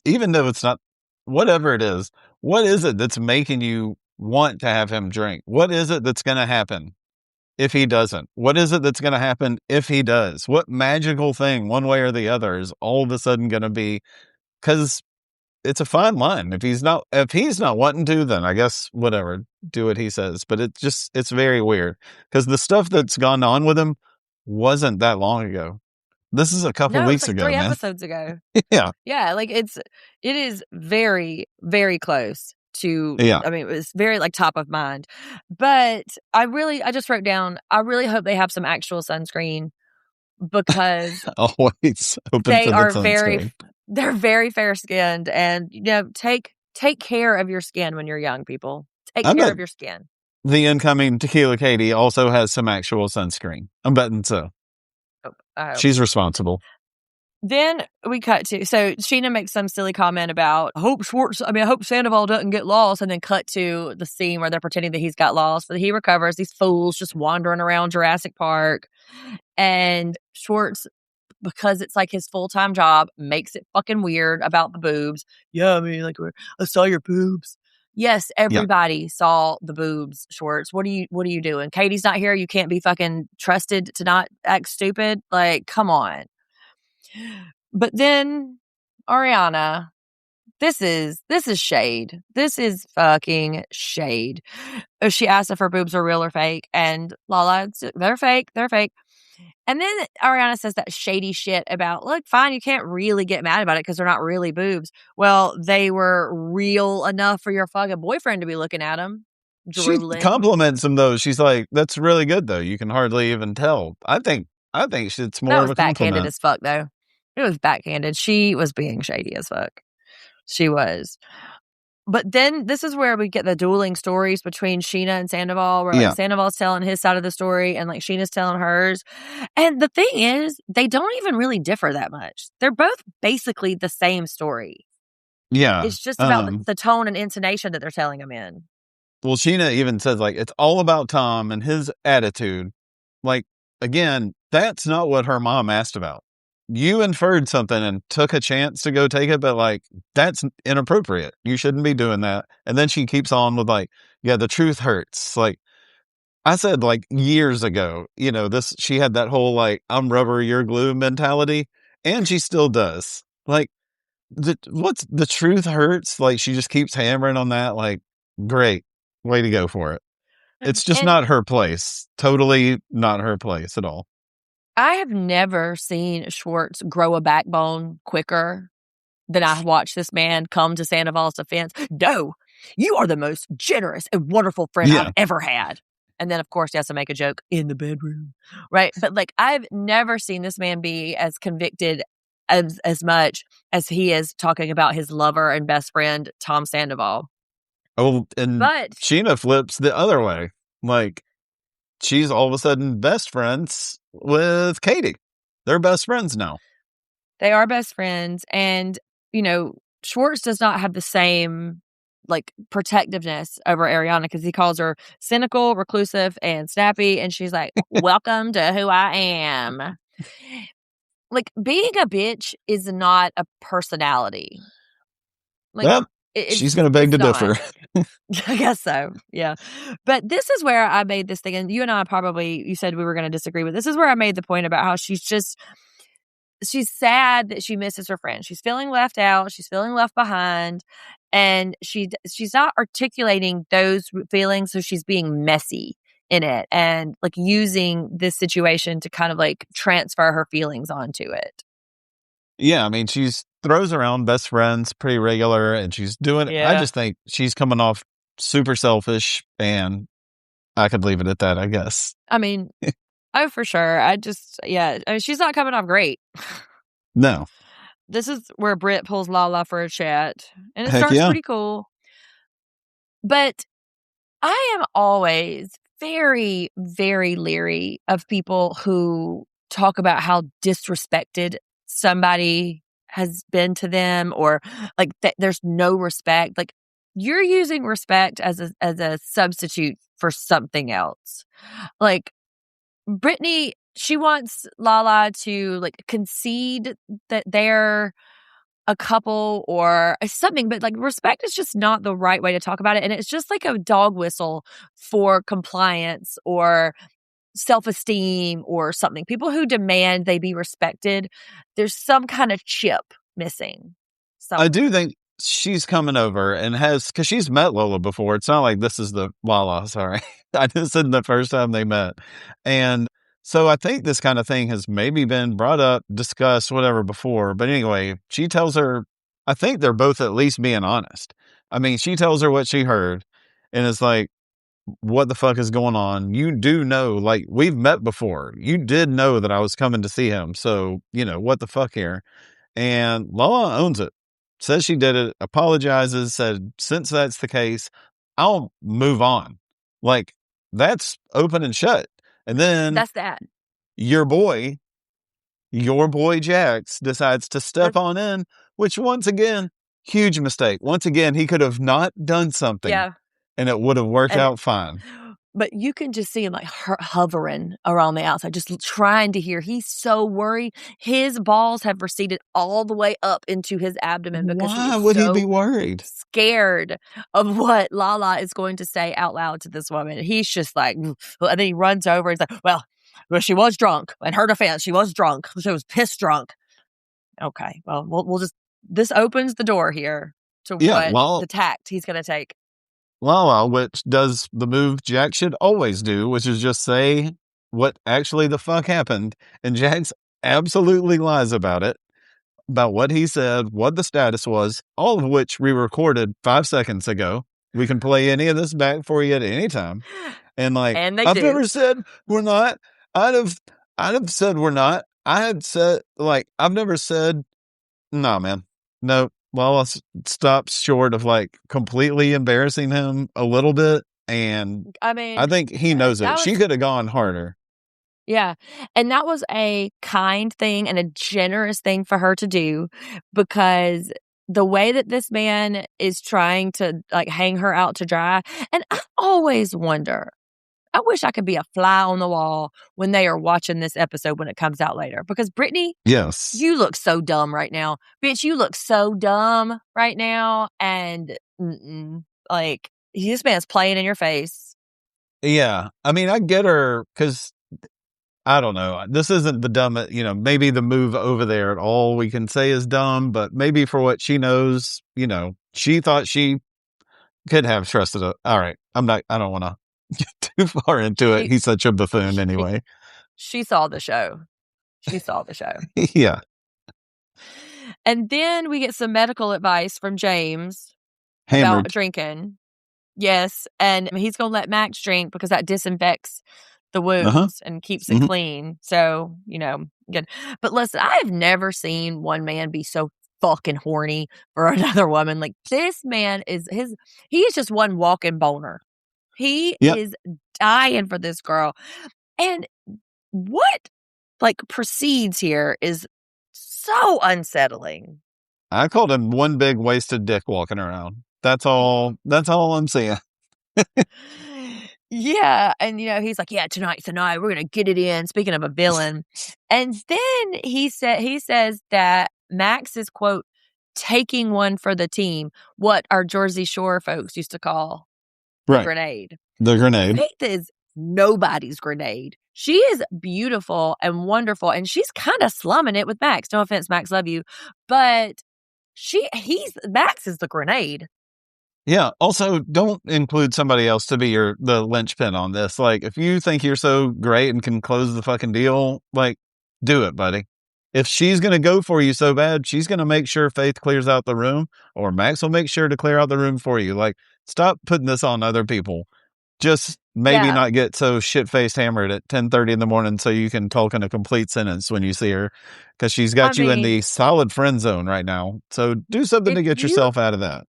Even though it's not, whatever it is, what is it that's making you want to have him drink? What is it that's going to happen if he doesn't? What is it that's going to happen if he does? What magical thing, one way or the other, is all of a sudden going to be? Because it's a fine line. If he's not wanting to, then I guess whatever, do what he says. But it's very weird because the stuff that's gone on with him wasn't that long ago. This is a couple weeks ago, 3 man. episodes ago. Yeah. Like, it is very, very close to. I mean, it was very like top of mind. But I just wrote down, I really hope they have some actual sunscreen, because always open they for the are sunscreen. they're very fair skinned, and take Take care of your skin when you're young, people. Take I care bet of your skin. the incoming Tequila Katie also has some actual sunscreen. I'm betting so. I hope. She's responsible. Then we cut to, so Sheena makes some silly comment about, I hope Sandoval doesn't get lost, and then cut to the scene where they're pretending that he's got lost, but he recovers. These fools just wandering around Jurassic Park, and Schwartz, because it's like his full-time job, makes it fucking weird about the boobs. Yeah, I mean, like, I saw your boobs. Yes, everybody saw the boobs, Schwartz. What are you doing? Katie's not here. You can't be fucking trusted to not act stupid. Like, come on. But then Ariana, this is shade. This is fucking shade. She asked if her boobs are real or fake, and Lala, they're fake. They're fake. And then Ariana says that shady shit about, look, fine, you can't really get mad about it because they're not really boobs. Well, they were real enough for your fucking boyfriend to be looking at them. Drooling. She compliments him though. She's like, "That's really good though. You can hardly even tell." I think it's more That of was a backhanded compliment. as fuck, though. It was backhanded. She was being shady as fuck. She was. But then this is where we get the dueling stories between Sheena and Sandoval, where like Sandoval's telling his side of the story and like Sheena's telling hers. And the thing is, they don't even really differ that much. They're both basically the same story. Yeah. It's just about the tone and intonation that they're telling them in. Well, Sheena even says like, it's all about Tom and his attitude. Like, again, that's not what her mom asked about. You inferred something and took a chance to go take it, but like, that's inappropriate. You shouldn't be doing that. And then she keeps on with like, yeah, the truth hurts. Like I said, like years ago, she had that whole like, I'm rubber, you're glue mentality. And she still does. Like, what's the truth hurts? Like, she just keeps hammering on that. Like, great. Way to go for it. It's just not her place. Totally not her place at all. I have never seen Schwartz grow a backbone quicker than I watched this man come to Sandoval's defense. No, you are the most generous and wonderful friend I've ever had. And then, of course, he has to make a joke in the bedroom, right? But like, I've never seen this man be as convicted as much as he is talking about his lover and best friend, Tom Sandoval. Oh, but Sheena flips the other way. Like, she's all of a sudden best friends with Katie. They're best friends now. They are best friends. And, Schwartz does not have the same, like, protectiveness over Ariana because he calls her cynical, reclusive, and snappy. And she's like, welcome to who I am. Like, being a bitch is not a personality. Like, she's going to beg to differ. I guess so. Yeah. But this is where I made this thing. And you and I you said we were going to disagree, but this is where I made the point about how she's sad that she misses her friend. She's feeling left out. She's feeling left behind. And she's not articulating those feelings. So she's being messy in it and like using this situation to kind of like transfer her feelings onto it. Yeah. I mean, she's throws around best friends pretty regular and she's doing it. I just think she's coming off super selfish and I could leave it at that, I guess. I mean, oh, for sure. I mean, she's not coming off great. No. This is where Britt pulls Lala for a chat and it starts pretty cool. But I am always very, very leery of people who talk about how disrespected somebody has been to them or like there's no respect. Like you're using respect as a substitute for something else. Like Brittany, she wants Lala to like concede that they're a couple or something, but like respect is just not the right way to talk about it. And it's just like a dog whistle for compliance or self-esteem or something. People who demand they be respected, there's some kind of chip missing. I do think she's coming over and because she's met Lola before. It's not like this is the Lala, sorry. I just said the first time they met. And so I think this kind of thing has maybe been brought up, discussed, whatever before. But anyway, she tells her, I think they're both at least being honest. I mean, she tells her what she heard and it's like, what the fuck is going on? You do know, like, we've met before. You did know that I was coming to see him. So, what the fuck here? And Lala owns it. says she did it, apologizes, said, since that's the case, I'll move on. Like, that's open and shut. And then That's that. your boy Jax decides to step on in, which once again, huge mistake. Once again, he could have not done something. Yeah. And it would have worked out fine. But you can just see him like hovering around the outside, just trying to hear. He's so worried. His balls have receded all the way up into his abdomen because Why would he be worried? Scared of what Lala is going to say out loud to this woman. He's just like, and then he runs over and he's like, well, she was drunk. In her defense, she was drunk. She was pissed drunk. Okay, well, we'll just, this opens the door here to the tact he's going to take. Lala, which does the move Jack should always do, which is just say what actually the fuck happened. And Jax absolutely lies about it, about what he said, what the status was, all of which we recorded 5 seconds ago. We can play any of this back for you at any time. And like, I've never said we're not. I'd have said we're not. I had said, like, I've never said, nah, man. No. Well, stops short of like completely embarrassing him a little bit. And I mean, I think he knows it. She could have gone harder. Yeah. And that was a kind thing and a generous thing for her to do, because the way that this man is trying to like hang her out to dry. And I always wonder, I wish I could be a fly on the wall when they are watching this episode when it comes out later. Because Brittany, yes, you look so dumb right now. Bitch, you look so dumb right now. And like, this man's playing in your face. Yeah. I mean, I get her because I don't know. This isn't the dumb, maybe the move over there at all we can say is dumb, but maybe for what she knows, she thought she could have trusted it. All right. I don't want to get too far into it. He's such a buffoon anyway. She saw the show. Yeah. And then we get some medical advice from James about drinking. Yes. And he's going to let Max drink because that disinfects the wounds and keeps it clean. So, good. But listen, I have never seen one man be so fucking horny for another woman. Like, this man he is just one walking boner. He is dying for this girl. And what proceeds here is so unsettling. I called him one big wasted dick walking around. That's all I'm saying. Yeah. And, he's like, yeah, tonight's the night. We're going to get it in. Speaking of a villain. And then he says that Max is, quote, taking one for the team, what our Jersey Shore folks used to call the grenade. The grenade. Faith is nobody's grenade. She is beautiful and wonderful, and she's kind of slumming it with Max. No offense, Max, love you. But Max is the grenade. Yeah. Also, don't include somebody else to be the linchpin on this. Like, if you think you're so great and can close the fucking deal, like, do it, buddy. If she's going to go for you so bad, she's going to make sure Faith clears out the room, or Max will make sure to clear out the room for you. Like, stop putting this on other people. Just maybe not get so shit-faced hammered at 10:30 in the morning so you can talk in a complete sentence when you see her, because she's got you in the solid friend zone right now. So do something to get yourself out of that.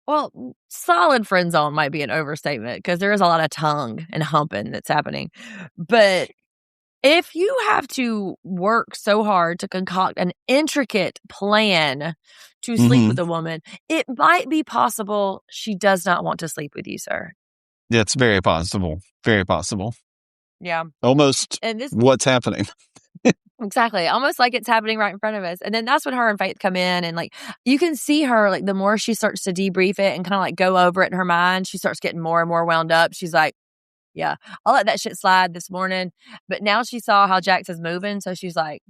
Well, solid friend zone might be an overstatement because there is a lot of tongue and humping that's happening. But if you have to work so hard to concoct an intricate plan to sleep with a woman, it might be possible she does not want to sleep with you, sir. Yeah, it's very possible. Very possible. Yeah. Almost what's happening. Exactly. Almost like it's happening right in front of us. And then that's when her and Faith come in, and like, you can see her, like, the more she starts to debrief it and kind of like go over it in her mind, she starts getting more and more wound up. She's like, yeah, I'll let that shit slide this morning. But now she saw how Jax is moving. So she's like,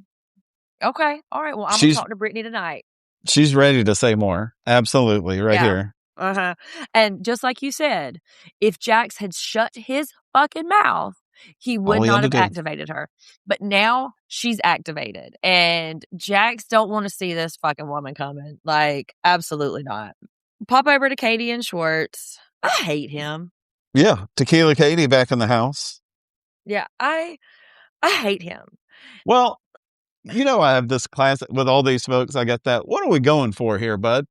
okay, all right, well, I'm going to talk to Brittany tonight. She's ready to say more. Absolutely. Here. Uh-huh. And just like you said, if Jax had shut his fucking mouth, he would not have activated her. But now she's activated. And Jax don't want to see this fucking woman coming. Like, absolutely not. Pop over to Katie and Schwartz. I hate him. Yeah. Tequila Katie back in the house. Yeah, I hate him. Well, I have this class with all these folks. I got that. What are we going for here, bud?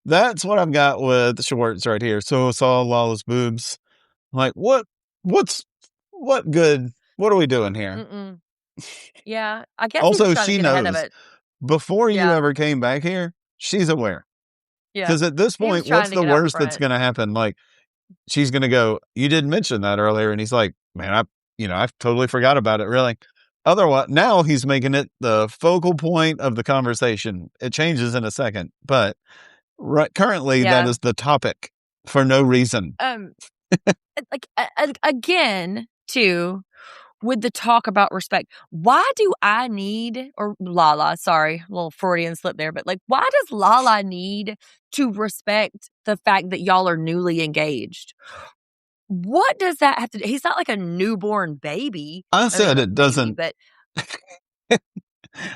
That's what I've got with Schwartz right here. So I saw Lala's boobs. Like, what good? What are we doing here? Mm-mm. Yeah, I guess he's Also, trying to she get ahead of knows it. before you Yeah. ever came back here, she's aware. Yeah. Because at this He was point, trying what's to the get out in worst that's front. going to happen? Like, she's going to go, you didn't mention that earlier. And he's like, man, I totally forgot about it. Really. Otherwise, now he's making it the focal point of the conversation. It changes in a second, but currently that Yeah. is the topic for no reason. Like again, too, with the talk about respect, why do I need, or Lala, sorry, a little Freudian slip there, but like, why does Lala need to respect the fact that y'all are newly engaged? What does that have to do? He's not like a newborn baby. I said a it doesn't. baby,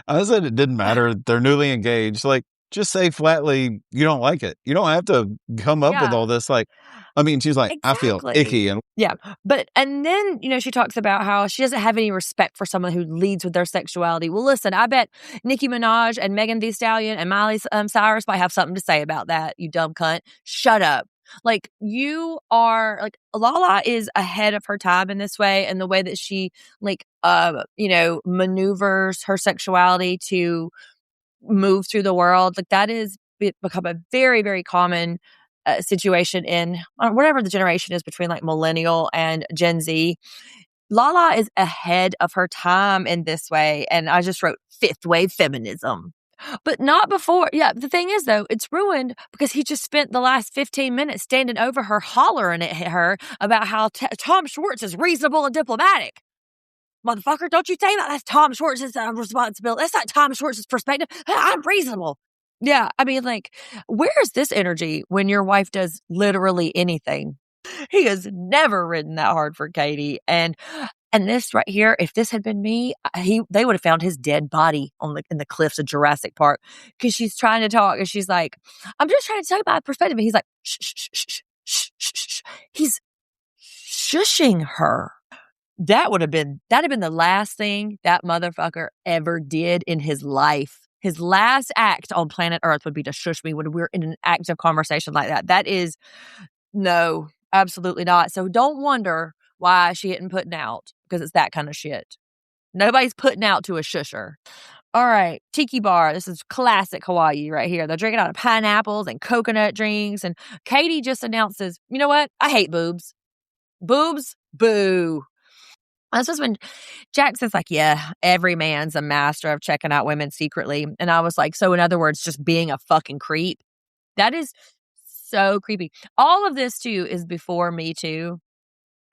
I said it didn't matter. They're newly engaged. Like, just say flatly you don't like it. You don't have to come up with all this. Like, I mean, she's like, I feel icky. And yeah. But, and then, she talks about how she doesn't have any respect for someone who leads with their sexuality. Well, listen, I bet Nicki Minaj and Megan Thee Stallion and Miley Cyrus might have something to say about that, you dumb cunt. Shut up. Like, you are, like, Lala is ahead of her time in this way, and the way that she, like, maneuvers her sexuality to move through the world. Like, that is become a very, very common situation in whatever the generation is between like millennial and Gen Z. Lala is ahead of her time in this way. And I just wrote fifth wave feminism. But not before. Yeah, the thing is, though, it's ruined because he just spent the last 15 minutes standing over her, hollering at her about how Tom Schwartz is reasonable and diplomatic. Motherfucker, don't you think that? That's Tom Schwartz's responsibility. That's not Tom Schwartz's perspective. I'm reasonable. Yeah, I mean, like, where is this energy when your wife does literally anything? He has never ridden that hard for Katie. And this right here, if this had been me, they would have found his dead body in the cliffs of Jurassic Park, because she's trying to talk and she's like, I'm just trying to tell you my perspective. And he's like, shh, shh, shh, shh, shh, shh, shh. He's shushing her. That had been the last thing that motherfucker ever did in his life. His last act on planet Earth would be to shush me when we're in an active conversation like that. That is, no, absolutely not. So don't wonder why she isn't putting out, because it's that kind of shit. Nobody's putting out to a shusher. All right, Tiki Bar. This is classic Hawaii right here. They're drinking out of pineapples and coconut drinks. And Katie just announces, you know what? I hate boobs. Boobs? Boo. This was when Jackson's like, yeah, every man's a master of checking out women secretly. And I was like, so in other words, just being a fucking creep. That is so creepy. All of this, too, is before Me Too.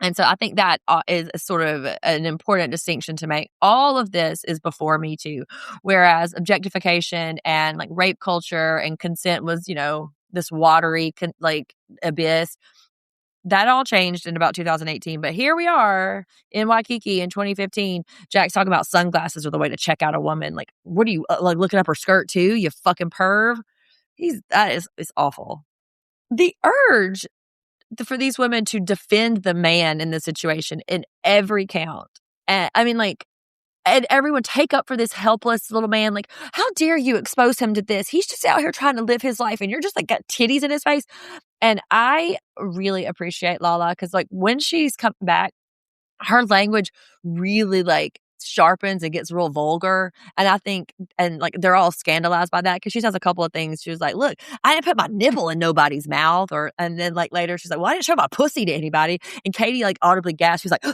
And so I think that is sort of an important distinction to make. All of this is before Me Too, whereas objectification and like rape culture and consent was, this watery abyss. That all changed in about 2018, but here we are in Waikiki in 2015. Jack's talking about sunglasses are the way to check out a woman. Like, what are you like looking up her skirt too? You fucking perv. It's awful. The urge for these women to defend the man in this situation in every count. And I mean, like, and everyone take up for this helpless little man. Like, how dare you expose him to this? He's just out here trying to live his life, and you're just like got titties in his face. And I really appreciate Lala, because like when she's come back, her language really like sharpens and gets real vulgar. And I think, and like they're all scandalized by that, because she says a couple of things. She was like, look, I didn't put my nipple in nobody's mouth. And then like later she's like, well, I didn't show my pussy to anybody. And Katie like audibly gasped. She's like,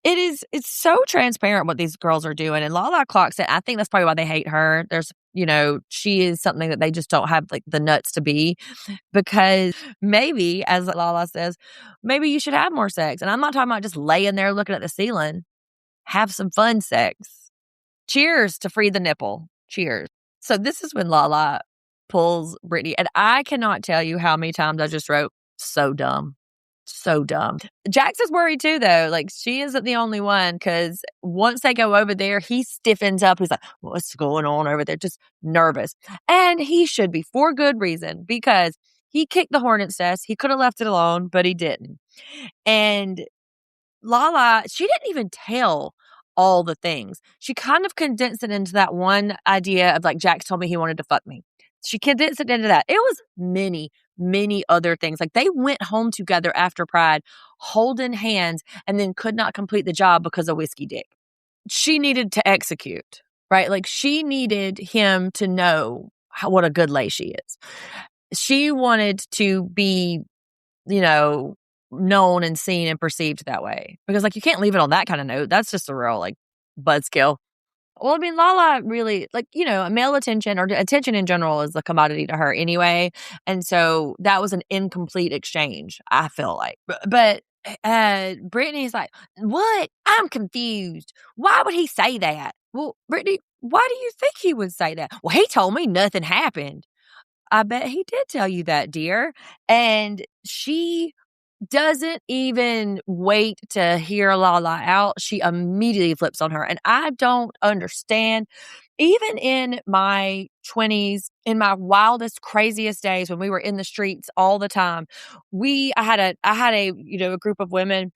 it's so transparent what these girls are doing. And Lala clocks it. I think that's probably why they hate her. There's, she is something that they just don't have like the nuts to be, because maybe, as Lala says, maybe you should have more sex. And I'm not talking about just laying there looking at the ceiling. Have some fun sex. Cheers to free the nipple. Cheers. So this is when Lala pulls Brittany. And I cannot tell you how many times I just wrote, so dumb. So dumb. Jax is worried too, though. Like, she isn't the only one, because once they go over there, he stiffens up. He's like, what's going on over there? Just nervous. And he should be, for good reason, because he kicked the hornet's nest. He could have left it alone, but he didn't. And Lala, she didn't even tell all the things. She kind of condensed it into that one idea of like, Jax told me he wanted to fuck me. She condensed it into that. It was many, many other things. Like they went home together after Pride, holding hands, and then could not complete the job because of whiskey dick. She needed to execute, right? Like she needed him to know what a good lay she is. She wanted to be, known and seen and perceived that way. Because like you can't leave it on that kind of note. That's just a real like buzzkill. Well, I mean, Lala really, like, male attention or attention in general is a commodity to her anyway. And so that was an incomplete exchange, I feel like. But Brittany's like, what? I'm confused. Why would he say that? Well, Brittany, why do you think he would say that? Well, he told me nothing happened. I bet he did tell you that, dear. And she doesn't even wait to hear Lala out. She immediately flips on her. And I don't understand. Even in my 20s, in my wildest, craziest days when we were in the streets all the time, I had a group of women.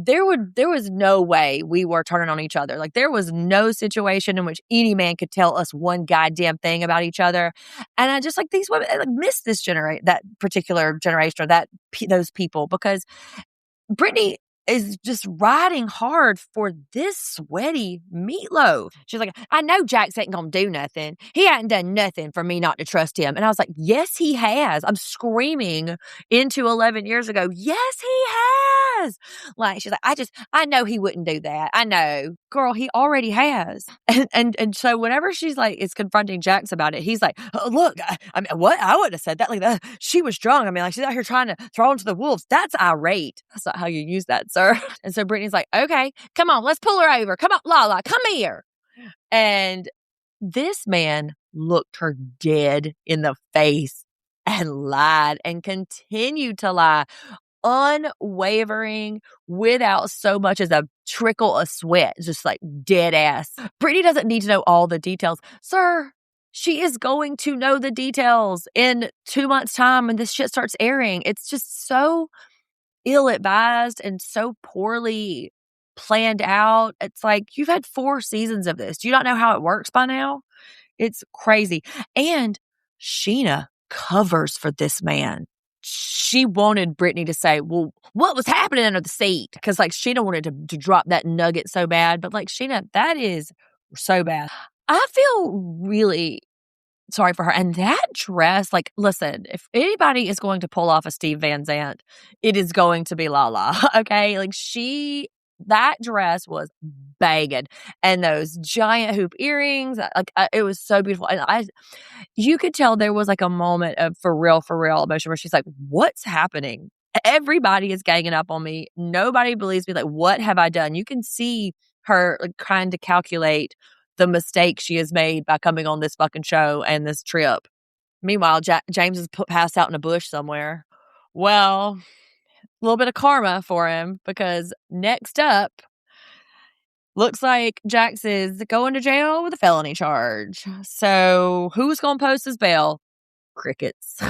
There was no way we were turning on each other. Like there was no situation in which any man could tell us one goddamn thing about each other. And I just like these women, I miss that particular generation or those people, because Brittany is just riding hard for this sweaty meatloaf. She's like, I know Jax ain't gonna do nothing. He hadn't done nothing for me not to trust him. And I was like, yes, he has. I'm screaming into 11 years ago. Yes, he has. Like, she's like, I know he wouldn't do that. I know. Girl, he already has. And so whenever she's like, is confronting Jax about it, he's like, oh, look, I mean, what? I wouldn't have said that. Like, she was drunk. I mean, like, she's out here trying to throw him to the wolves. That's irate. That's not how you use that, sir. And so Brittany's like, okay, come on, let's pull her over. Come on, Lala, come here. And this man looked her dead in the face and lied and continued to lie, unwavering, without so much as a trickle of sweat, just like dead ass. Brittany doesn't need to know all the details. Sir, she is going to know the details in 2 months' time when this shit starts airing. It's just so ill-advised and so poorly planned out. It's like, you've had 4 seasons of this. Do you not know how it works by now? It's crazy. And Sheena covers for this man. She wanted Brittany to say, well, what was happening under the seat? Because like Sheena wanted to drop that nugget so bad. But like, Sheena, that is so bad. I feel really sorry for her. And that dress, like, listen, if anybody is going to pull off a Steve Van Zandt, it is going to be Lala. Okay. Like that dress was banging. And those giant hoop earrings, like it was so beautiful. And you could tell there was like a moment of for real emotion where she's like, what's happening? Everybody is ganging up on me. Nobody believes me. Like, what have I done? You can see her like trying to calculate the mistake she has made by coming on this fucking show and this trip. Meanwhile, James is passed out in a bush somewhere. Well, a little bit of karma for him, because next up, looks like Jax is going to jail with a felony charge. So who's going to post his bail? Crickets.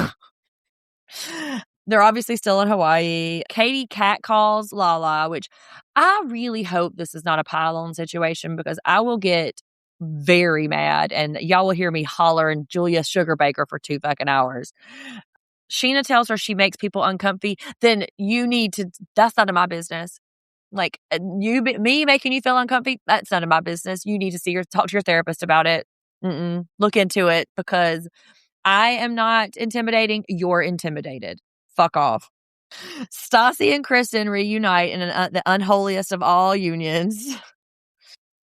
They're obviously still in Hawaii. Katie catcalls Lala, which I really hope this is not a pile-on situation, because I will get very mad and y'all will hear me holler and Julia Sugarbaker for 2 fucking hours. Sheena tells her she makes people uncomfy. Then that's none of my business. Like, me making you feel uncomfy, that's none of my business. You need to talk to your therapist about it. Look into it, because I am not intimidating. You're intimidated. Fuck off. Stassi and Kristen reunite in the unholiest of all unions.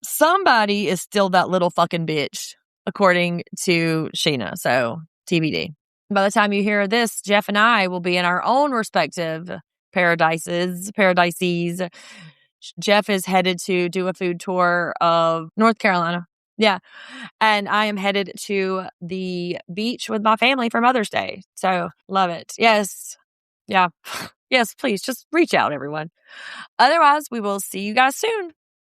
Somebody is still that little fucking bitch, according to Sheena. So, TBD. By the time you hear this, Jeff and I will be in our own respective paradises. Jeff is headed to do a food tour of North Carolina. Yeah. And I am headed to the beach with my family for Mother's Day. So, love it. Yes. Yeah. Yes, please just reach out, everyone. Otherwise, we will see you guys soon.